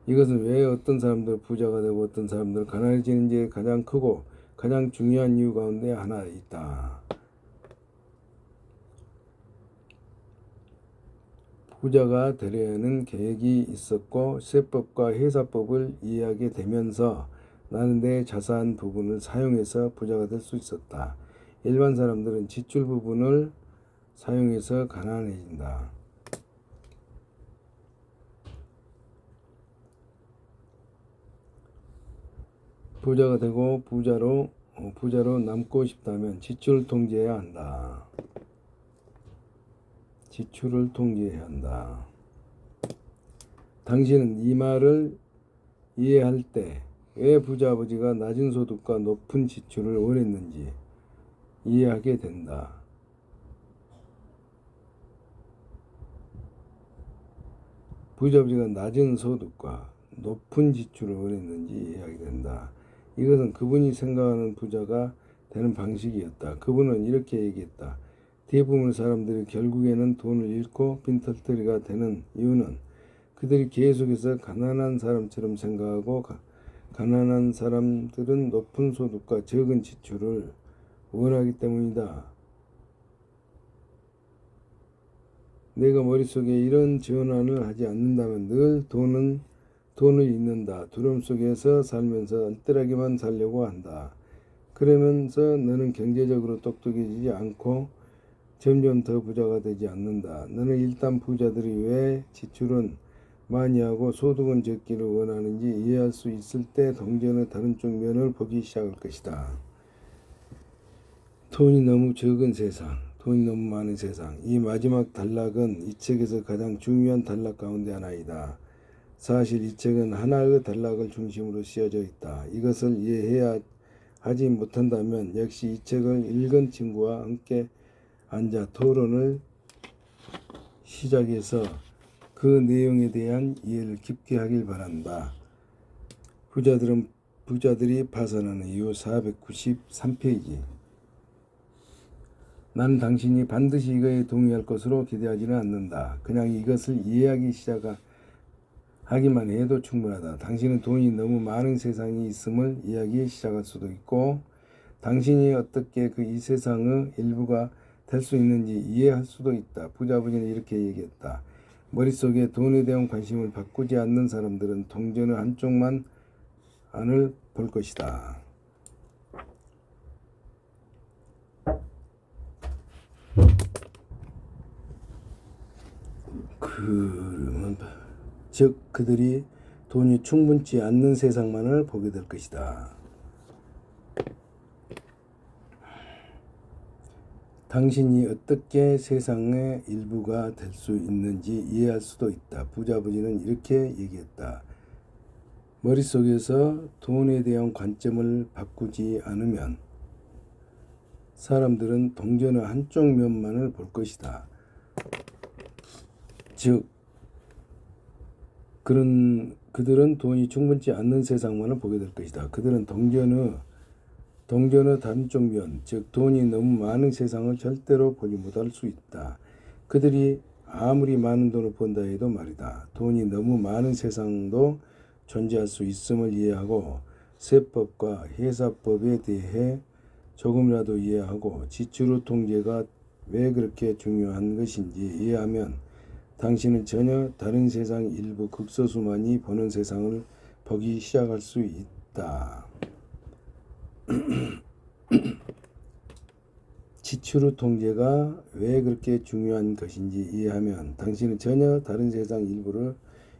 이것은 왜 어떤 사람들은 부자가 되고 어떤 사람들은 가난해지는지 가장 크고 가장 중요한 이유 가운데 하나 있다. 부자가 되려는 계획이 있었고 세법과 회사법을 이해하게 되면서 나는 내 자산 부분을 사용해서 부자가 될 수 있었다. 일반 사람들은 지출 부분을 사용해서 가난해진다. 부자가 되고 부자로 남고 싶다면 지출을 통제해야 한다. 지출을 통제해야 한다. 당신은 이 말을 이해할 때 왜 부자 아버지가 낮은 소득과 높은 지출을 원했는지 이해하게 된다. 부자 아버지가 낮은 소득과 높은 지출을 원했는지 이해하게 된다. 이것은 그분이 생각하는 부자가 되는 방식이었다. 그분은 이렇게 얘기했다. 대부분의 사람들이 결국에는 돈을 잃고 빈털터리가 되는 이유는 그들이 계속해서 가난한 사람처럼 생각하고 가난한 사람들은 높은 소득과 적은 지출을 원하기 때문이다. 내가 머릿속에 이런 전환을 하지 않는다면 늘 돈을 잃는다. 두려움 속에서 살면서 안뜰하게만 살려고 한다. 그러면서 너는 경제적으로 똑똑해지지 않고 점점 더 부자가 되지 않는다. 너는 일단 부자들이 왜 지출은 많이 하고 소득은 적기를 원하는지 이해할 수 있을 때 동전의 다른 쪽 면을 보기 시작할 것이다. 돈이 너무 적은 세상, 돈이 너무 많은 세상. 이 마지막 단락은 이 책에서 가장 중요한 단락 가운데 하나이다. 사실 이 책은 하나의 단락을 중심으로 쓰여져 있다. 이것을 이해해야 하지 못한다면 역시 이 책을 읽은 친구와 함께 앉아 토론을 시작해서 그 내용에 대한 이해를 깊게 하길 바란다. 부자들이 파산하는 이유 493페이지. 난 당신이 반드시 이거에 동의할 것으로 기대하지는 않는다. 그냥 이것을 이해하기 시작하기만 해도 충분하다. 당신은 돈이 너무 많은 세상이 있음을 이해하기 시작할 수도 있고 당신이 어떻게 이 세상의 일부가 될 수 있는지 이해할 수도 있다. 부자 아버지는 이렇게 얘기했다. 머릿속에 돈에 대한 관심을 바꾸지 않는 사람들은 동전의 한쪽만 안을 볼 것이다. 즉 그들이 돈이 충분치 않는 세상만을 보게 될 것이다. 당신이 어떻게 세상의 일부가 될 수 있는지 이해할 수도 있다. 부자 아버지는 이렇게 얘기했다. 머릿속에서 돈에 대한 관점을 바꾸지 않으면 사람들은 동전의 한쪽 면만을 볼 것이다. 즉 그들은 돈이 충분치 않는 세상만을 보게 될 것이다. 그들은 동전의 다른 쪽면, 즉 돈이 너무 많은 세상을 절대로 보지 못할 수 있다. 그들이 아무리 많은 돈을 번다 해도 말이다. 돈이 너무 많은 세상도 존재할 수 있음을 이해하고 세법과 회사법에 대해 조금이라도 이해하고 지출 통제가 왜 그렇게 중요한 것인지 이해하면 당신은 전혀 다른 세상 일부 극소수만이 보는 세상을 보기 시작할 수 있다. 지출 통제가 왜 그렇게 중요한 것인지 이해하면 당신은 전혀 다른 세상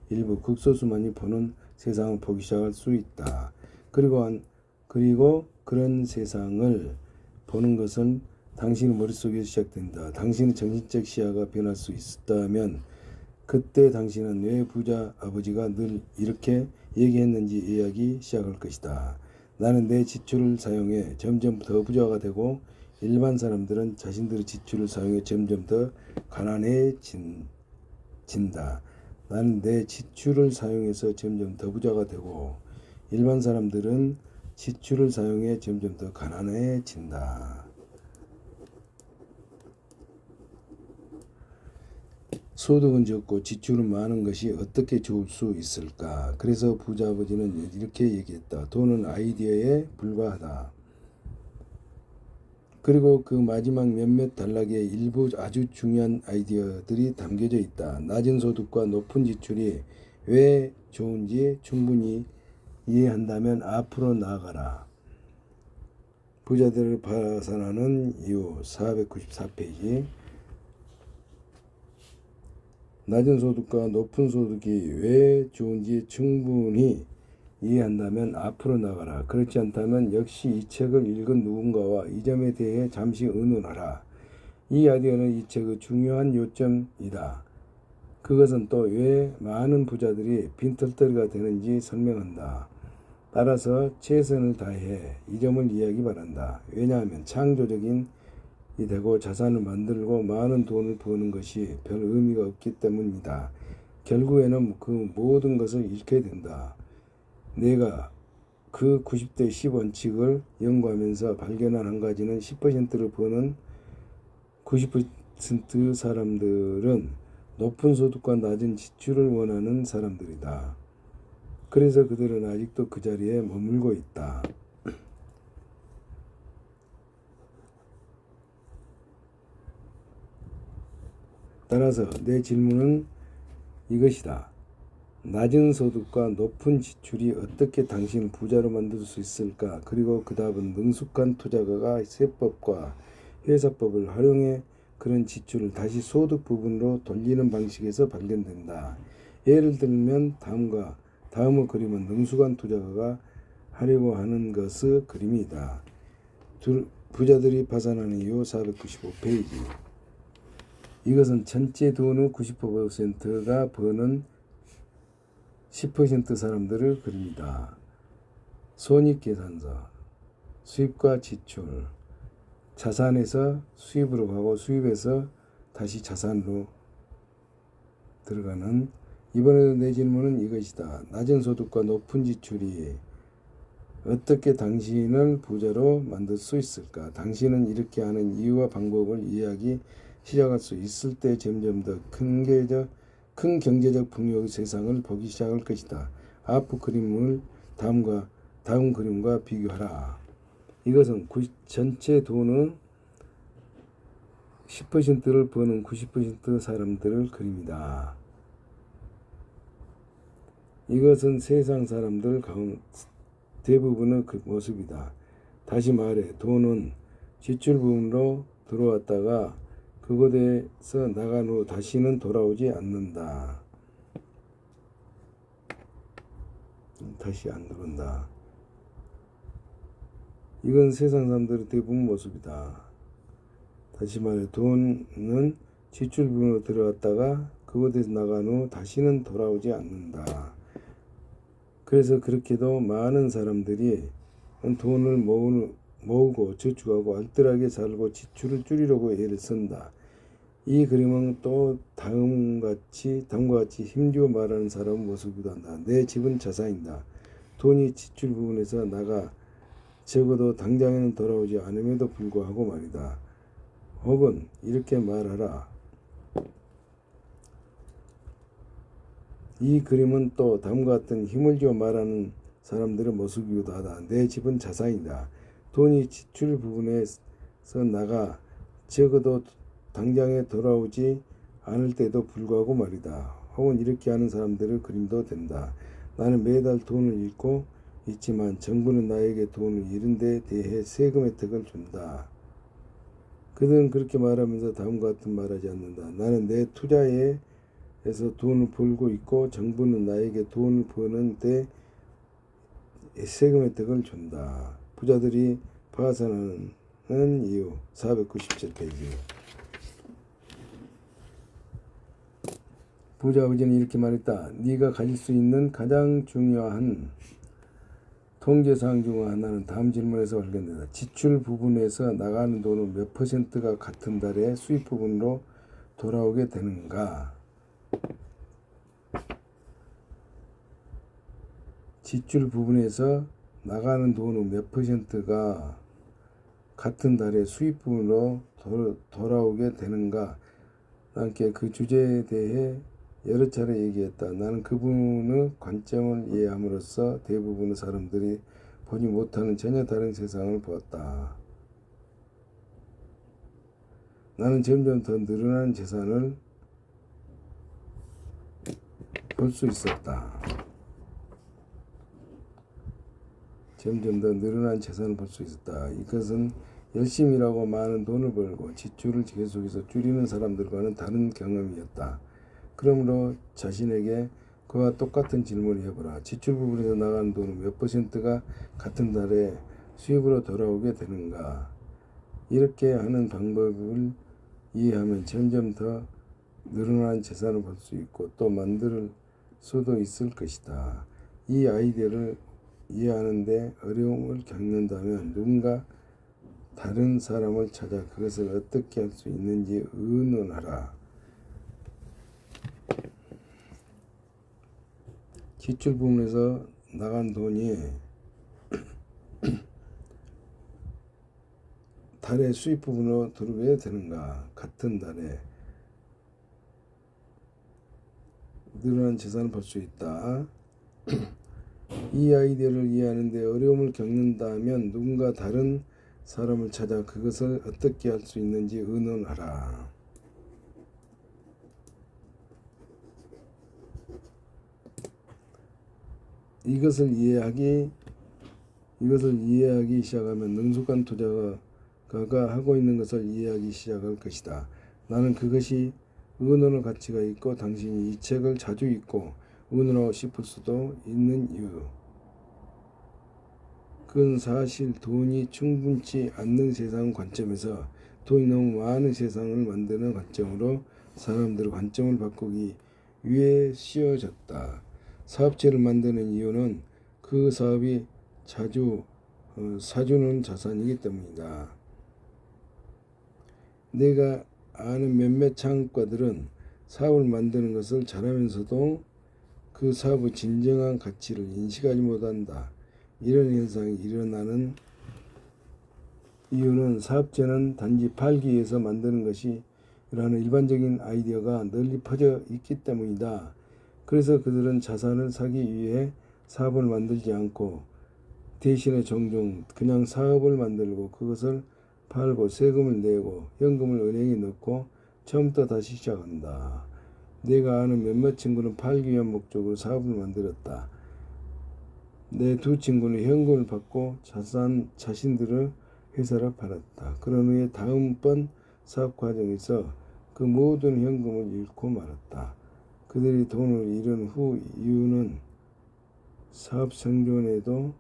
일부 극소수만이 보는 세상을 보기 시작할 수 있다. 그리고 그런 세상을 보는 것은 당신의 머릿속에서 시작된다. 당신의 정신적 시야가 변할 수 있다면 그때 당신은 왜 부자 아버지가 늘 이렇게 얘기했는지 이해하기 시작할 것이다. 나는 내 지출을 사용해 점점 더 부자가 되고 일반 사람들은 자신들의 지출을 사용해 점점 더 가난해진다. 나는 내 지출을 사용해서 점점 더 부자가 되고 일반 사람들은 지출을 사용해 점점 더 가난해진다. 소득은 적고 지출은 많은 것이 어떻게 좋을 수 있을까? 그래서 부자 아버지는 이렇게 얘기했다. 돈은 아이디어에 불과하다. 그리고 그 마지막 몇몇 단락에 일부 아주 중요한 아이디어들이 담겨져 있다. 낮은 소득과 높은 지출이 왜 좋은지 충분히 이해한다면 앞으로 나아가라. 부자들을 파산하는 이유 494페이지. 낮은 소득과 높은 소득이 왜 좋은지 충분히 이해한다면 앞으로 나가라. 그렇지 않다면 역시 이 책을 읽은 누군가와 이 점에 대해 잠시 의논하라. 이 아이디어는 이 책의 중요한 요점이다. 그것은 또 왜 많은 부자들이 빈털터리가 되는지 설명한다. 따라서 최선을 다해 이 점을 이해하기 바란다. 왜냐하면 창조적인 이 되고 자산을 만들고 많은 돈을 버는 것이 별 의미가 없기 때문이다. 결국에는 그 모든 것을 잃게 된다. 내가 그 90대 10 원칙을 연구하면서 발견한 한 가지는 10%를 버는 90% 사람들은 높은 소득과 낮은 지출을 원하는 사람들이다. 그래서 그들은 아직도 그 자리에 머물고 있다. 따라서 내 질문은 이것이다. 낮은 소득과 높은 지출이 어떻게 당신을 부자로 만들 수 있을까? 그리고 그 답은 능숙한 투자가가 세법과 회사법을 활용해 그런 지출을 다시 소득 부분으로 돌리는 방식에서 발견된다. 예를 들면 다음의 그림은 능숙한 투자가가 하려고 하는 것의 그림이다. 부자들이 파산하는 이유 495페이지. 이것은 전체 돈의 90%가 버는 10% 사람들을 그립니다. 손익계산서, 수입과 지출, 자산에서 수입으로 가고 수입에서 다시 자산으로 들어가는. 이번에도 내 질문은 이것이다. 낮은 소득과 높은 지출이 어떻게 당신을 부자로 만들 수 있을까? 당신은 이렇게 하는 이유와 방법을 이해하기 시작할 수 있을 때 점점 더 큰 경제적 풍요의 세상을 보기 시작할 것이다. 앞의 그림을 다음 그림과 비교하라. 이것은 전체 돈의 10%를 버는 90% 사람들을 그립니다. 이것은 세상 사람들 가운데 대부분의 그 모습이다. 다시 말해 돈은 지출 부분으로 들어왔다가 그곳에서 나간 후 다시는 돌아오지 않는다. 다시 안 들어온다. 이건 세상 사람들의 대부분 모습이다. 다시 말해 돈은 지출 부분으로 들어왔다가 그곳에서 나간 후 다시는 돌아오지 않는다. 그래서 그렇게도 많은 사람들이 돈을 모으고 저축하고 알뜰하게 살고 지출을 줄이려고 애를 쓴다. 이 그림은 또 다음과 같이 힘주어 말하는 사람의 모습이다. 내 집은 자산이다. 돈이 지출 부분에서 나가 적어도 당장에는 돌아오지 않음에도 불구하고 말이다. 혹은 이렇게 말하라. 이 그림은 또 다음과 같은 힘을 주어 말하는 사람들의 모습이기도 하다. 내 집은 자산이다. 돈이 지출 부분에서 나가 적어도 당장에 돌아오지 않을 때도 불구하고 말이다. 혹은 이렇게 하는 사람들의 그림도 된다. 나는 매달 돈을 잃고 있지만 정부는 나에게 돈을 잃은 데 대해 세금 혜택을 준다. 그들은 그렇게 말하면서 다음과 같은 말하지 않는다. 나는 내 투자에 에서 돈을 벌고 있고 정부는 나에게 돈을 버는 데 세금 혜택을 준다. 부자들이 파산하는 이유 497페이지. 부자 아버지는 이렇게 말했다. 네가 가질 수 있는 가장 중요한 통계사항 중 하나는 다음 질문에서 발견된다. 지출 부분에서 나가는 돈은 몇 %가 같은 달에 수입 부분으로 돌아오게 되는가? 지출 부분에서 나가는 돈은 몇 %가 같은 달에 수입 부분으로 돌아오게 되는가? 함께 그 주제에 대해 여러 차례 얘기했다. 나는 그분의 관점을 이해함으로써 대부분의 사람들이 보지 못하는 전혀 다른 세상을 보았다. 나는 점점 더 늘어난 재산을 볼 수 있었다. 점점 더 늘어난 재산을 볼 수 있었다. 이것은 열심히 일하고 많은 돈을 벌고 지출을 계속해서 줄이는 사람들과는 다른 경험이었다. 그러므로 자신에게 그와 똑같은 질문을 해보라. 지출 부분에서 나가는 돈은 몇 %가 같은 달에 수입으로 돌아오게 되는가? 이렇게 하는 방법을 이해하면 점점 더 늘어난 재산을 볼 수 있고 또 만들 수도 있을 것이다. 이 아이디어를 이해하는데 어려움을 겪는다면 누군가 다른 사람을 찾아 그것을 어떻게 할 수 있는지 의논하라. 지출 부분에서 나간 돈이 달의 수입 부분으로 들어오게 되는가? 같은 달에 늘어난 재산을 볼 수 있다. 이 아이디어를 이해하는데 어려움을 겪는다면 누군가 다른 사람을 찾아 그것을 어떻게 할 수 있는지 의논하라. 이것을 이해하기 시작하면 능숙한 투자가가 하고 있는 것을 이해하기 시작할 것이다. 나는 그것이 의논의 가치가 있고 당신이 이 책을 자주 읽고 의논하고 싶을 수도 있는 이유. 그건 사실 돈이 충분치 않는 세상 관점에서 돈이 너무 많은 세상을 만드는 관점으로 사람들의 관점을 바꾸기 위해 씌워졌다. 사업체를 만드는 이유는 그 사업이 자주 사주는 자산이기 때문이다. 내가 아는 몇몇 창업가들은 사업을 만드는 것을 잘하면서도 그 사업의 진정한 가치를 인식하지 못한다. 이런 현상이 일어나는 이유는 사업체는 단지 팔기 위해서 만드는 것이라는 일반적인 아이디어가 널리 퍼져 있기 때문이다. 그래서 그들은 자산을 사기 위해 사업을 만들지 않고 대신에 종종 그냥 사업을 만들고 그것을 팔고 세금을 내고 현금을 은행에 넣고 처음부터 다시 시작한다. 내가 아는 몇몇 친구는 팔기 위한 목적으로 사업을 만들었다. 내 두 친구는 현금을 받고 자신들의 회사를 팔았다. 그런 후에 다음번 사업 과정에서 그 모든 현금을 잃고 말았다. 그들이 돈을 잃은 후 이유는 사업 생존에도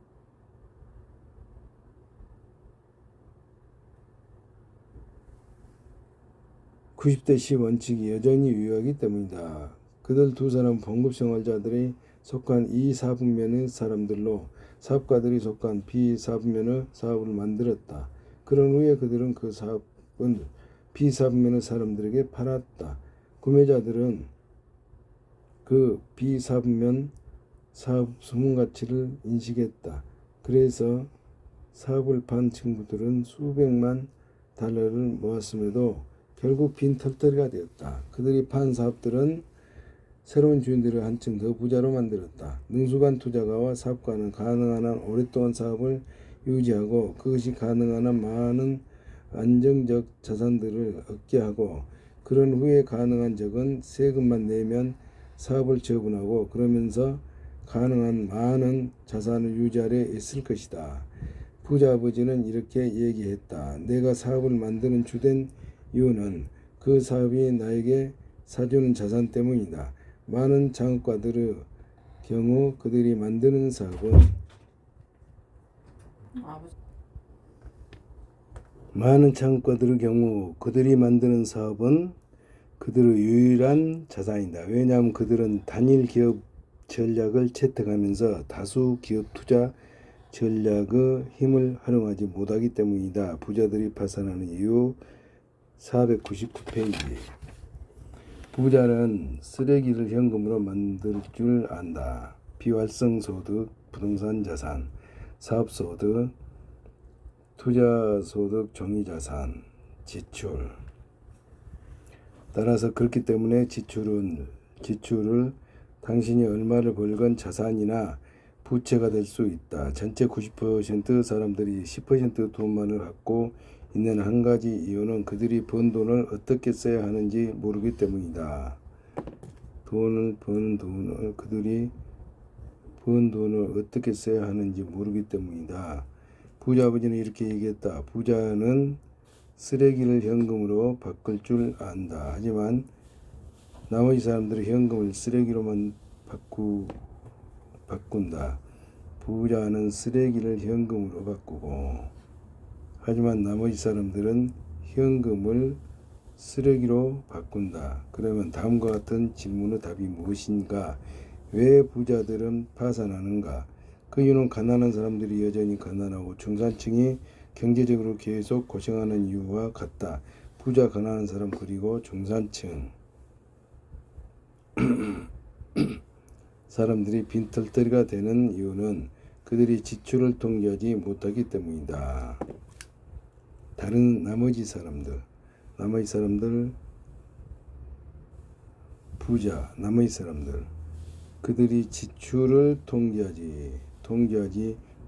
90대 10 원칙이 여전히 유효하기 때문이다. 그들 두 사람은 봉급생활자들이 속한 이 사분면의 사람들로 사업가들이 속한 비사분면의 사업을 만들었다. 그런 후에 그들은 그 사업은 비사분면의 사람들에게 팔았다. 구매자들은 그 비사분면 사업 소문 가치를 인식했다. 그래서 사업을 판 친구들은 수백만 달러를 모았음에도 결국 빈털터리가 되었다. 그들이 판 사업들은 새로운 주인들을 한층 더 부자로 만들었다. 능숙한 투자가와 사업가는 가능한 한 오랫동안 사업을 유지하고 그것이 가능한 한 많은 안정적 자산들을 얻게 하고 그런 후에 가능한 적은 세금만 내면 사업을 처분하고 그러면서 가능한 많은 자산을 유지하려 애쓸 것이다. 부자 아버지는 이렇게 얘기했다. 내가 사업을 만드는 주된 이유는 그 사업이 나에게 사주는 자산 때문이다. 많은 창업가들의 경우 그들이 만드는 사업은 그들의 유일한 자산이다. 왜냐하면 그들은 단일 기업 전략을 채택하면서 다수 기업 투자 전략의 힘을 활용하지 못하기 때문이다. 부자들이 파산하는 이유 499페이지. 부자는 쓰레기를 현금으로 만들 줄 안다. 비활성소득, 부동산 자산, 사업소득, 투자소득, 종이자산, 지출. 따라서 그렇기 때문에 지출을 당신이 얼마를 벌건 자산이나 부채가 될 수 있다. 전체 90% 사람들이 10% 돈만을 갖고 있는 한 가지 이유는 그들이 번 돈을 어떻게 써야 하는지 모르기 때문이다. 그들이 번 돈을 어떻게 써야 하는지 모르기 때문이다. 부자 아버지는 이렇게 얘기했다. 부자는 쓰레기를 현금으로 바꿀 줄 안다. 하지만 나머지 사람들은 현금을 쓰레기로만 바꾼다. 부자는 쓰레기를 현금으로 바꾸고 하지만 나머지 사람들은 현금을 쓰레기로 바꾼다. 그러면 다음과 같은 질문의 답이 무엇인가? 왜 부자들은 파산하는가? 그 이유는 가난한 사람들이 여전히 가난하고 중산층이 경제적으로 계속 고생하는 이유와 같다. 부자, 가난한 사람 그리고 중산층 사람들이 빈털터리가 되는 이유는 그들이 지출을 통제하지 못하기 때문이다. 나머지 사람들 부자, 나머지 사람들 그들이 지출을 통제하지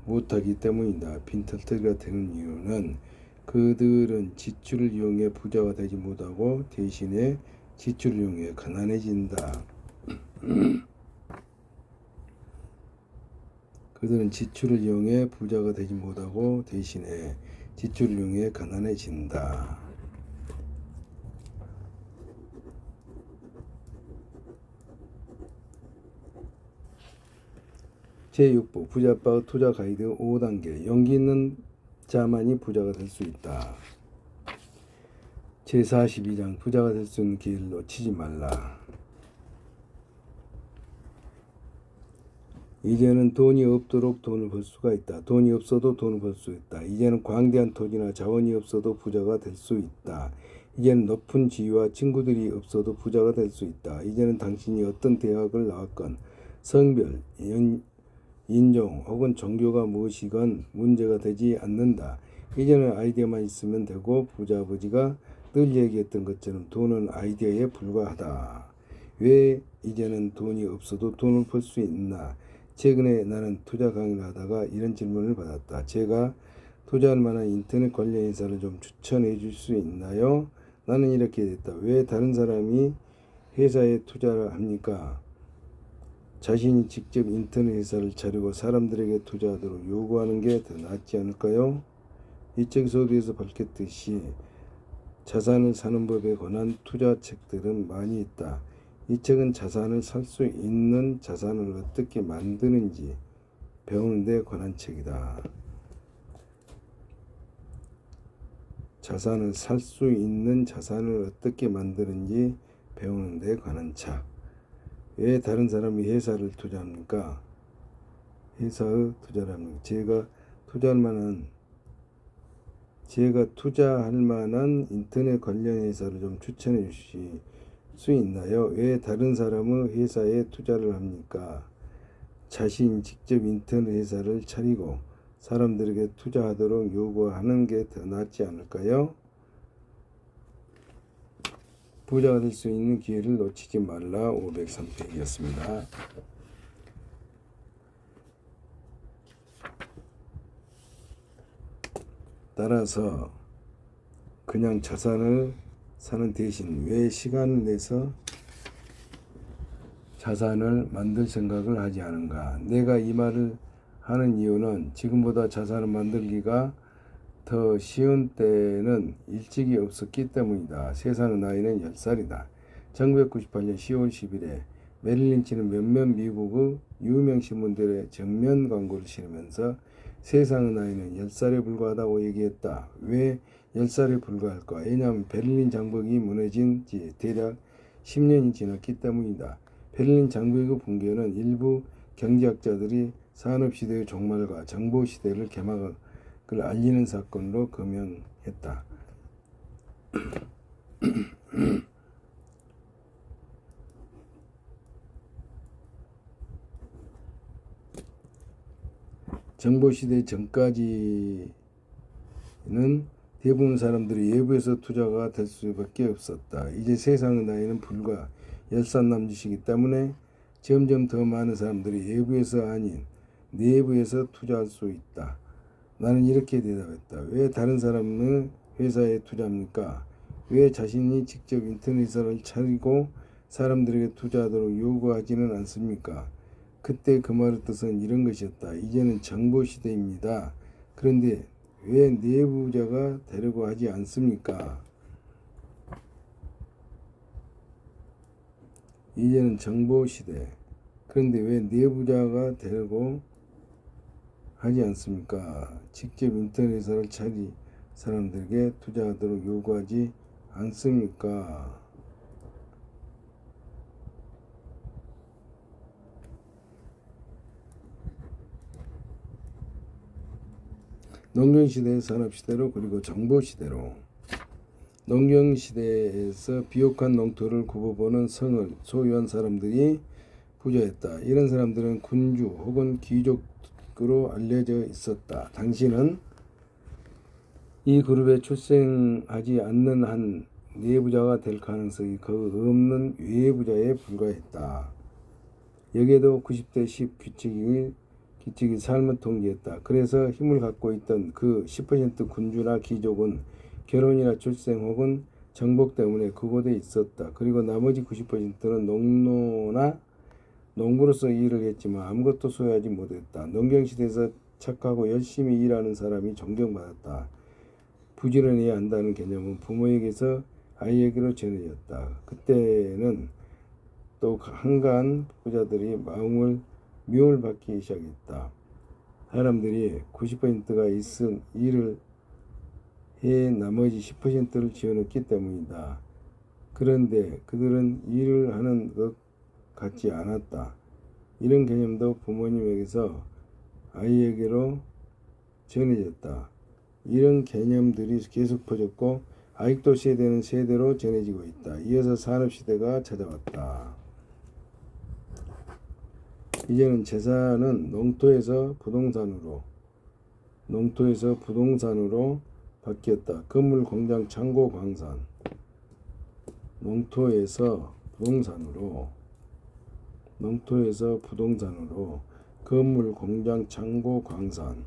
못하기 때문이다. 빈털터리가 되는 이유는 그들은 지출을 이용해 부자가 되지 못하고 대신에 지출을 이용해 가난해진다. 그들은 지출을 이용해 부자가 되지 못하고 대신에 지출을 이용해 가난해진다. 제6부 부자빠 투자 가이드 5단계. 용기 있는 자만이 부자가 될 수 있다. 제42장 부자가 될 수 있는 기회를 놓치지 말라. 이제는 돈이 없도록 돈을 벌 수가 있다. 돈이 없어도 돈을 벌 수 있다. 이제는 광대한 토지나 자원이 없어도 부자가 될 수 있다. 이제는 높은 지위와 친구들이 없어도 부자가 될 수 있다. 이제는 당신이 어떤 대학을 나왔건 성별, 인종 혹은 종교가 무엇이건 문제가 되지 않는다. 이제는 아이디어만 있으면 되고 부자 아버지가 늘 얘기했던 것처럼 돈은 아이디어에 불과하다. 왜 이제는 돈이 없어도 돈을 벌 수 있나? 최근에 나는 투자 강의를 하다가 이런 질문을 받았다. 제가 투자할 만한 인터넷 관련 회사를 좀 추천해 줄 수 있나요? 나는 이렇게 됐다. 왜 다른 사람이 회사에 투자를 합니까? 자신이 직접 인터넷 회사를 차리고 사람들에게 투자하도록 요구하는 게 더 낫지 않을까요? 이책 서두에서 밝혔듯이 자산을 사는 법에 관한 투자 책들은 많이 있다. 이 책은 자산을 살 수 있는 자산을 어떻게 만드는지 배우는 데 관한 책이다. 자산을 살 수 있는 자산을 어떻게 만드는지 배우는 데 관한 책. 왜 다른 사람이 회사를 투자합니까? 회사의 투자를 합니까? 제가 투자할 만한 인터넷 관련 회사를 좀 추천해 주실 수 있나요? 왜 다른 사람의 회사에 투자를 합니까? 자신이 직접 인터넷 회사를 차리고 사람들에게 투자하도록 요구하는 게 더 낫지 않을까요? 부자가 될 수 있는 기회를 놓치지 말라. 503페이지였습니다. 따라서 그냥 자산을 사는 대신 왜 시간을 내서 자산을 만들 생각을 하지 않은가? 내가 이 말을 하는 이유는 지금보다 자산을 만들기가 더 쉬운 때는 일찍이 없었기 때문이다. 세상의 나이는 10살이다. 1998년 10월 10일에 메릴 린치는 몇몇 미국의 유명 신문들의 정면 광고를 실으면서 세상의 나이는 10살에 불과하다고 얘기했다. 왜 10살에 불과할까? 왜냐하면 베를린 장벽이 무너진 지 대략 10년이 지났기 때문이다. 베를린 장벽의 붕괴는 일부 경제학자들이 산업시대의 종말과 정보시대를 개막을 알리는 사건으로 거명했다. 정보시대 전까지는 대부분 사람들이 외부에서 투자가 될 수밖에 없었다. 이제 세상의 나이는 불과 10살 남짓이기 때문에 점점 더 많은 사람들이 외부에서 아닌 내부에서 투자할 수 있다. 나는 이렇게 대답했다. 왜 다른 사람은 회사에 투자합니까? 왜 자신이 직접 인터넷을 차리고 사람들에게 투자하도록 요구하지는 않습니까? 그때 그 말의 뜻은 이런 것이었다. 이제는 정보시대입니다. 그런데 왜 내부자가 되려고 하지 않습니까? 이제는 정보시대. 그런데 왜 내부자가 되려고 하지 않습니까? 직접 인터넷을 차리 사람들에게 투자하도록 요구하지 않습니까? 농경시대, 산업시대로 그리고 정보시대로. 농경시대에서 비옥한 농토를 굽어보는 성을 소유한 사람들이 부자였다. 이런 사람들은 군주 혹은 귀족으로 알려져 있었다. 당신은 이 그룹에 출생하지 않는 한 내부자가 될 가능성이 거의 없는 외부자에 불과했다. 여기에도 90대 10 규칙이 삶을 통제했다. 그래서 힘을 갖고 있던 그 10% 군주나 귀족은 결혼이나 출생 혹은 정복 때문에 그곳에 있었다. 그리고 나머지 90%는 농노나 농부로서 일을 했지만 아무것도 소유하지 못했다. 농경시대에서 착하고 열심히 일하는 사람이 존경받았다. 부지런해야 한다는 개념은 부모에게서 아이에게로 전해졌다. 그때는 또 한가한 부자들이 미움을 받기 시작했다. 사람들이 90%가 있은 일을 해 나머지 10%를 지어놓기 때문이다. 그런데 그들은 일을 하는 것 같지 않았다. 이런 개념도 부모님에게서 아이에게로 전해졌다. 이런 개념들이 계속 퍼졌고 아직도 세대는 세대로 전해지고 있다. 이어서 산업시대가 찾아왔다. 이제는 재산은 농토에서 부동산으로 바뀌었다. 건물, 공장, 창고, 광산. 농토에서 부동산으로 건물, 공장, 창고, 광산.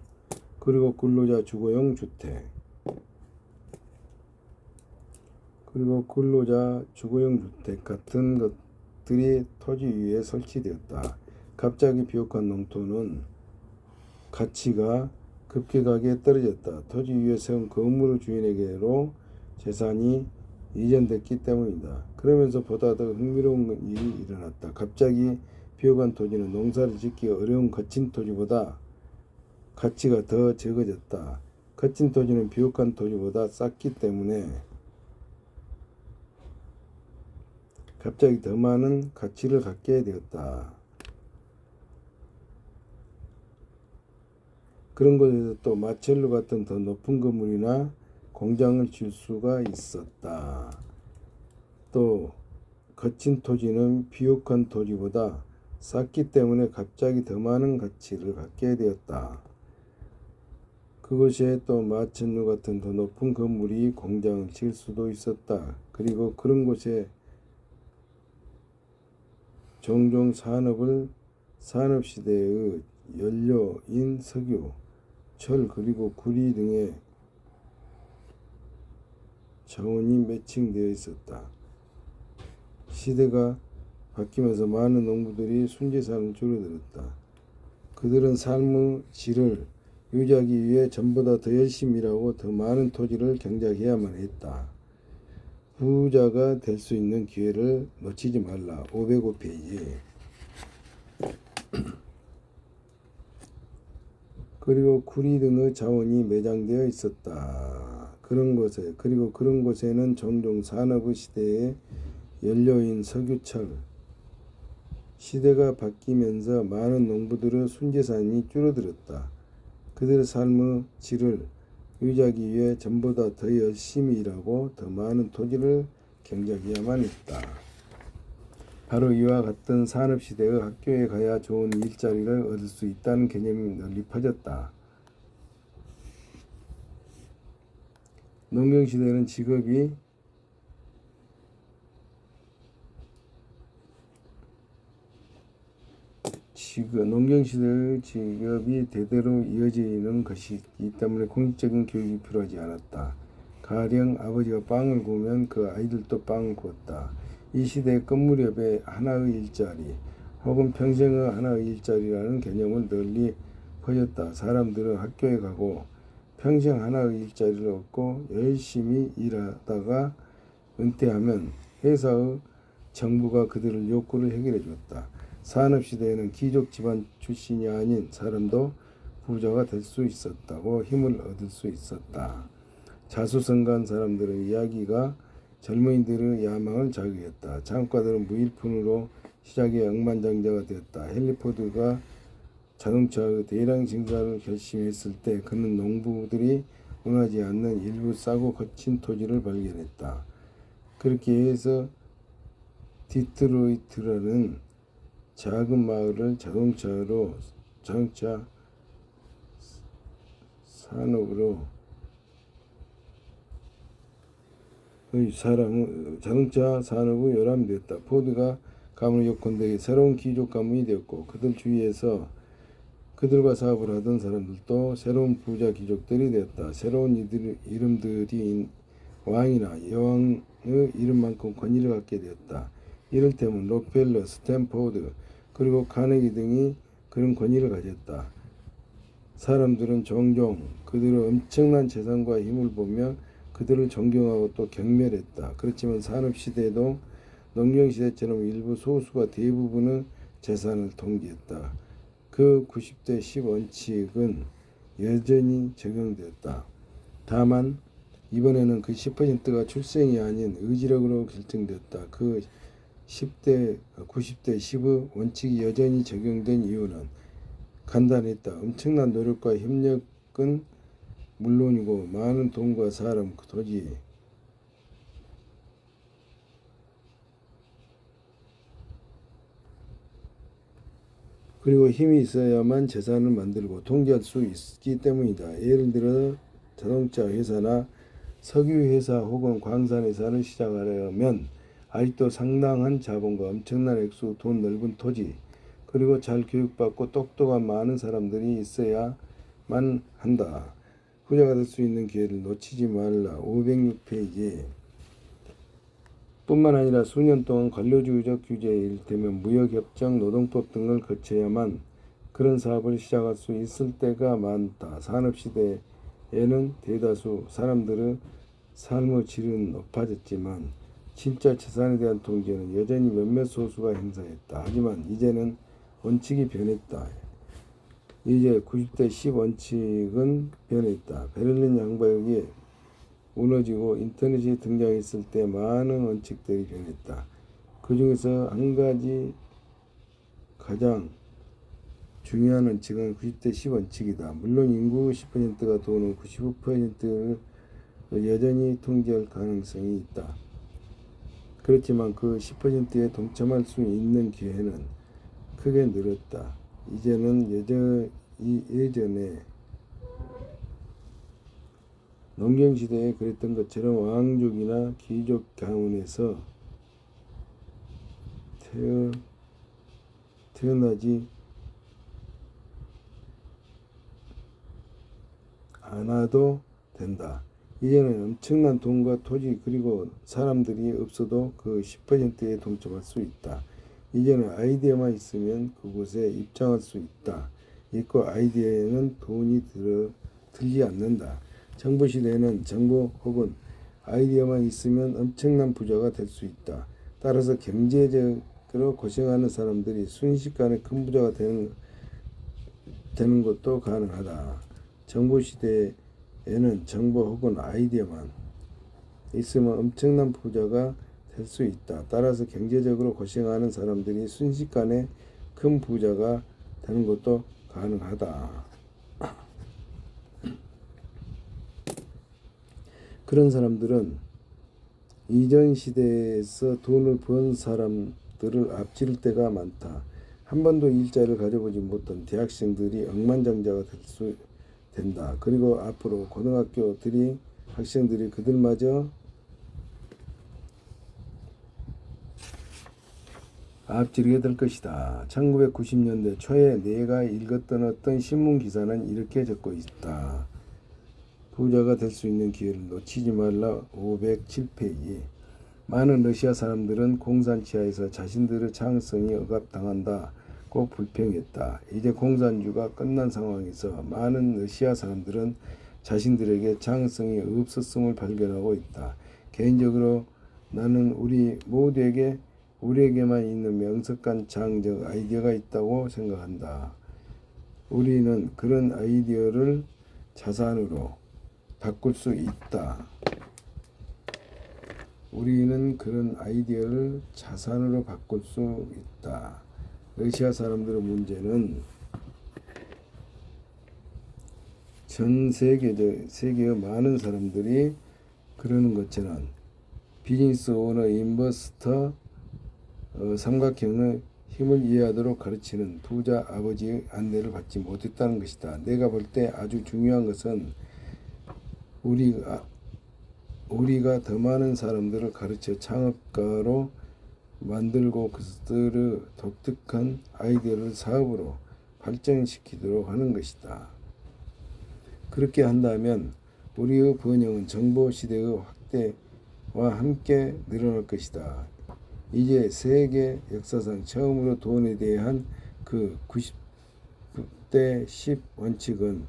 그리고 근로자 주거용 주택. 같은 것들이 토지 위에 설치되었다. 갑자기 비옥한 농토는 가치가 급격하게 떨어졌다. 토지 위에 세운 건물의 주인에게로 재산이 이전됐기 때문이다. 그러면서 보다 더 흥미로운 일이 일어났다. 갑자기 비옥한 토지는 농사를 짓기가 어려운 거친 토지보다 가치가 더 적어졌다. 거친 토지는 비옥한 토지보다 쌌기 때문에 갑자기 더 많은 가치를 갖게 되었다. 그런 곳에서 또 마첼로 같은 더 높은 건물이나 공장을 지을 수가 있었다. 또 거친 토지는 비옥한 토지보다 쌌기 때문에 갑자기 더 많은 가치를 갖게 되었다. 그 그곳에 또 마천루 같은 더 높은 건물이 공장을 지을 수도 있었다. 그리고 그런 곳에 종종 산업시대의 연료인 석유, 철 그리고 구리 등의 자원이 매칭되어 있었다. 시대가 바뀌면서 많은 농부들이 순재산을 줄어들었다. 그들은 삶의 질을 유지하기 위해 전보다 더 열심히 일하고 더 많은 토지를 경작해야만 했다. 부자가 될 수 있는 기회를 놓치지 말라. 505페이지. 그리고 구리 등의 자원이 매장되어 있었다. 그리고 그런 곳에는 종종 산업의 시대의 연료인 석유철 시대가 바뀌면서 많은 농부들의 순재산이 줄어들었다. 그들의 삶의 질을 유지하기 위해 전보다 더 열심히 일하고 더 많은 토지를 경작해야만 했다. 바로 이와 같은 산업시대의 학교에 가야 좋은 일자리를 얻을 수 있다는 개념이 널리 퍼졌다. 농경시대는 농경시대의 직업이 대대로 이어지는 것이기 때문에 공식적인 교육이 필요하지 않았다. 가령 아버지가 빵을 구우면 그 아이들도 빵을 구웠다. 이 시대의 끝무렵에 하나의 일자리 혹은 평생의 하나의 일자리라는 개념은 널리 퍼졌다. 사람들은 학교에 가고 평생 하나의 일자리를 얻고 열심히 일하다가 은퇴하면 회사의 정부가 그들의 욕구를 해결해 줬다. 산업시대에는 귀족 집안 출신이 아닌 사람도 부자가 될 수 있었다고 힘을 얻을 수 있었다. 자수성가한 사람들의 이야기가 젊은이들의 야망을 자극했다. 창업가들은 무일푼으로 시작해 억만장자가 되었다. 헨리 포드가 자동차의 대량 생산을 결심했을 때 그는 농부들이 원하지 않는 일부 싸고 거친 토지를 발견했다. 그렇게 해서 디트로이트라는 작은 마을을 자동차 산업으로 자동차 산업의 요람이 되었다. 포드가 가문의 요컨대 새로운 귀족 가문이 되었고 그들 주위에서 그들과 사업을 하던 사람들도 새로운 부자 귀족들이 되었다. 새로운 이름들이 왕이나 여왕의 이름만큼 권위를 갖게 되었다. 이를테면 록펠러, 스탠포드, 그리고 카네기 등이 그런 권위를 가졌다. 사람들은 종종 그들의 엄청난 재산과 힘을 보며 그들을 존경하고 또 경멸했다. 그렇지만 산업시대도 농경시대처럼 일부 소수가 대부분의 재산을 통제했다. 그 90대 10 원칙은 여전히 적용되었다. 다만 이번에는 그 10%가 출생이 아닌 의지력으로 결정되었다. 그 90대 10의 원칙이 여전히 적용된 이유는 간단했다. 엄청난 노력과 협력은 물론이고 많은 돈과 사람, 토지, 그리고 힘이 있어야만 재산을 만들고 통제할 수 있기 때문이다. 예를 들어 자동차 회사나 석유 회사 혹은 광산 회사를 시작하려면 아직도 상당한 자본과 엄청난 액수 돈 넓은 토지 그리고 잘 교육받고 똑똑한 많은 사람들이 있어야만 한다. 부자가 될 수 있는 기회를 놓치지 말라. 506페이지. 뿐만 아니라 수년 동안 관료주의적 규제, 이를테면 무역협정, 노동법 등을 거쳐야만 그런 사업을 시작할 수 있을 때가 많다. 산업시대에는 대다수 사람들의 삶의 질은 높아졌지만 진짜 재산에 대한 통제는 여전히 몇몇 소수가 행사했다. 하지만 이제는 원칙이 변했다. 이제 90대 10 원칙은 변했다. 베를린 양방역이 무너지고 인터넷이 등장했을 때 많은 원칙들이 변했다. 그 중에서 한 가지 가장 중요한 원칙은 90대 10 원칙이다. 물론 인구 10%가 도는 95%를 여전히 통제할 가능성이 있다. 그렇지만 그 10%에 동참할 수 있는 기회는 크게 늘었다. 이제는 예전에 농경시대에 그랬던 것처럼 왕족이나 귀족 가문에서 태어나지 않아도 된다. 이제는 엄청난 돈과 토지 그리고 사람들이 없어도 그 10%에 동참할 수 있다. 이제는 아이디어만 있으면 그곳에 입장할 수 있다. 이과 아이디어에는 돈이 들지 않는다. 정보 시대에는 정보 혹은 아이디어만 있으면 엄청난 부자가 될 수 있다. 따라서 경제적으로 고생하는 사람들이 순식간에 큰 부자가 되는 것도 가능하다. 정보 시대에는 정보 혹은 아이디어만 있으면 엄청난 부자가 될 수 있다. 따라서 경제적으로 고생하는 사람들이 순식간에 큰 부자가 되는 것도 가능하다. 그런 사람들은 이전 시대에서 돈을 번 사람들을 앞지를 때가 많다. 한 번도 일자리를 가져보지 못한 대학생들이 억만장자가 된다. 그리고 앞으로 고등학교들이 학생들이 그들마저 앞지르게 될 것이다. 1990년대 초에 내가 읽었던 어떤 신문 기사는 이렇게 적고 있다. 부자가 될 수 있는 기회를 놓치지 말라. 507페이지. 많은 러시아 사람들은 공산치하에서 자신들의 창성이 억압당한다고 불평했다. 이제 공산주의가 끝난 상황에서 많은 러시아 사람들은 자신들에게 창성이 없었음을 발견하고 있다. 개인적으로 나는 우리에게만 있는 명석한 창의적 아이디어가 있다고 생각한다. 우리는 그런 아이디어를 자산으로 바꿀 수 있다. 우리는 그런 아이디어를 자산으로 바꿀 수 있다. 러시아 사람들의 문제는 전 세계의 많은 사람들이 그러는 것처럼 비즈니스 오너 인버스터 삼각형의 힘을 이해하도록 가르치는 부자 아버지의 안내를 받지 못했다는 것이다. 내가 볼 때 아주 중요한 것은 우리가 더 많은 사람들을 가르쳐 창업가로 만들고 그들의 독특한 아이디어를 사업으로 발전시키도록 하는 것이다. 그렇게 한다면 우리의 번영은 정보 시대의 확대와 함께 늘어날 것이다. 이제 세계 역사상 처음으로 돈에 대한 그 90대 10 원칙은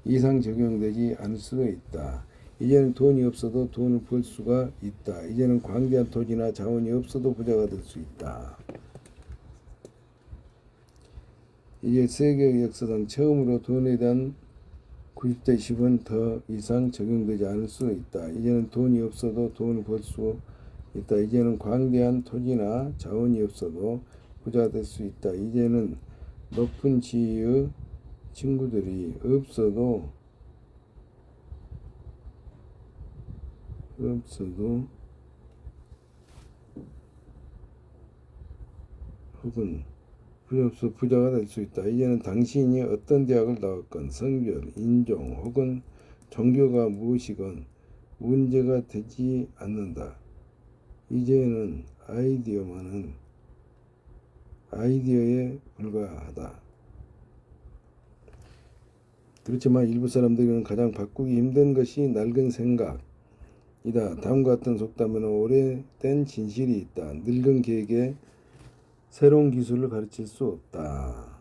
이상 적용되지 않을 수도 있다. 이제는 돈이 없어도 돈을 벌 수가 있다. 이제는 광대한 토지나 자원이 없어도 부자가 될 수 있다. 이제 세계 역사상 처음으로 돈에 대한 90대 10은 더 이상 적용되지 않을 수 있다. 이제는 돈이 없어도 돈을 벌 수 있다. 이제는 광대한 토지나 자원이 없어도 부자가 될 수 있다. 이제는 높은 지위의 친구들이 없어도 혹은 부자가 될 수 있다. 이제는 당신이 어떤 대학을 나왔건 성별, 인종 혹은 종교가 무엇이건 문제가 되지 않는다. 이제는 아이디어에 불과하다. 그렇지만 일부 사람들은 가장 바꾸기 힘든 것이 낡은 생각이다. 다음과 같은 속담에는 오래된 진실이 있다. 늙은 개에게 새로운 기술을 가르칠 수 없다.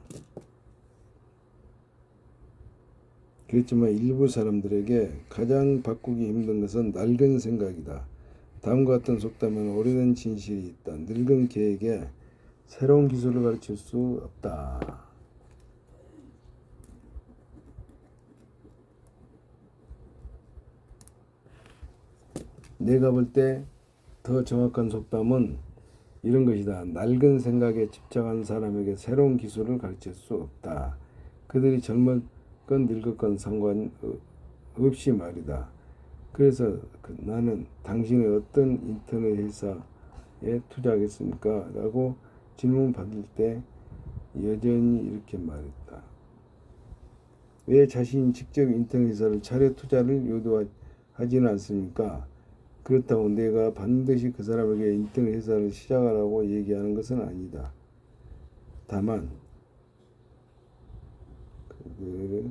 그렇지만 일부 사람들에게 가장 바꾸기 힘든 것은 낡은 생각이다. 다음과 같은 속담에는 오래된 진실이 있다. 늙은 개에게 새로운 기술을 가르칠 수 없다. 내가 볼 때 더 정확한 속담은 이런 것이다. 낡은 생각에 집착한 사람에게 새로운 기술을 가르칠 수 없다. 그들이 젊었건 늙었건 상관없이 말이다. 그래서 나는 당신의 어떤 인터넷 회사에 투자하겠습니까? 라고 질문 받을 때 여전히 이렇게 말했다. 왜 자신이 직접 인터넷 회사를 차려 투자를 요구하지는 않습니까? 그렇다고 내가 반드시 그 사람에게 인터넷 회사를 시작하라고 얘기하는 것은 아니다. 다만 그를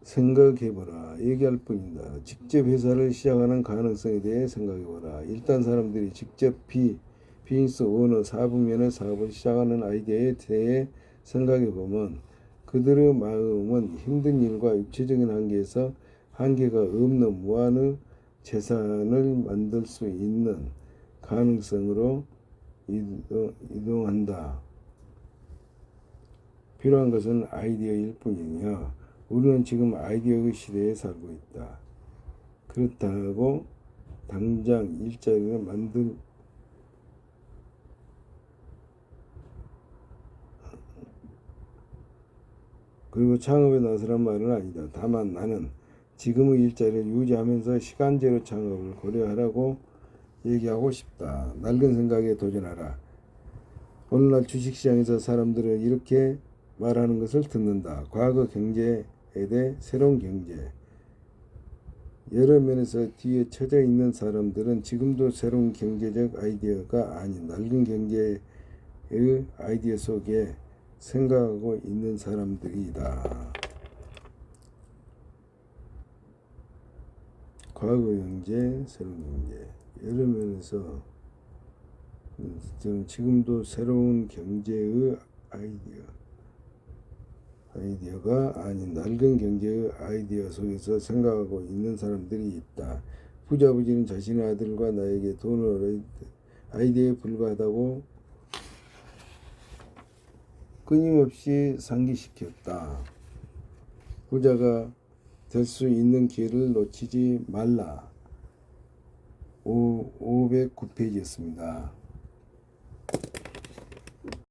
생각해보라. 얘기할 뿐이다. 직접 회사를 시작하는 가능성에 대해 생각해보라. 일단 사람들이 직접 비즈니스 오너 사업면의 사업을 시작하는 아이디어에 대해 생각해보면 그들의 마음은 힘든 일과 육체적인 한계에서 한계가 없는 무한의 재산을 만들 수 있는 가능성으로 이동한다. 필요한 것은 아이디어일 뿐이냐. 우리는 지금 아이디어의 시대에 살고 있다. 그렇다고 당장 일자리를 만들 그리고 창업에 나서란 말은 아니다. 다만 나는 지금의 일자리를 유지하면서 시간제로 창업을 고려하라고 얘기하고 싶다. 낡은 생각에 도전하라. 오늘날 주식시장에서 사람들은 이렇게 말하는 것을 듣는다. 과거 경제에 대해 새로운 경제. 여러 면에서 뒤에 처져 있는 사람들은 지금도 새로운 경제적 아이디어가 아닌 낡은 경제의 아이디어 속에 생각하고 있는 사람들이다. 과거 경제, 새로운 경제. 여러 면에서 저는 지금도 새로운 경제의 아이디어가 아닌 낡은 경제의 아이디어 속에서 생각하고 있는 사람들이 있다. 부자 아버지는 자신의 아들과 나에게 돈을 아이디어에 불과하다고 끊임없이 상기시켰다. 부자가 될 수 있는 기회를 놓치지 말라. 509페이지였습니다.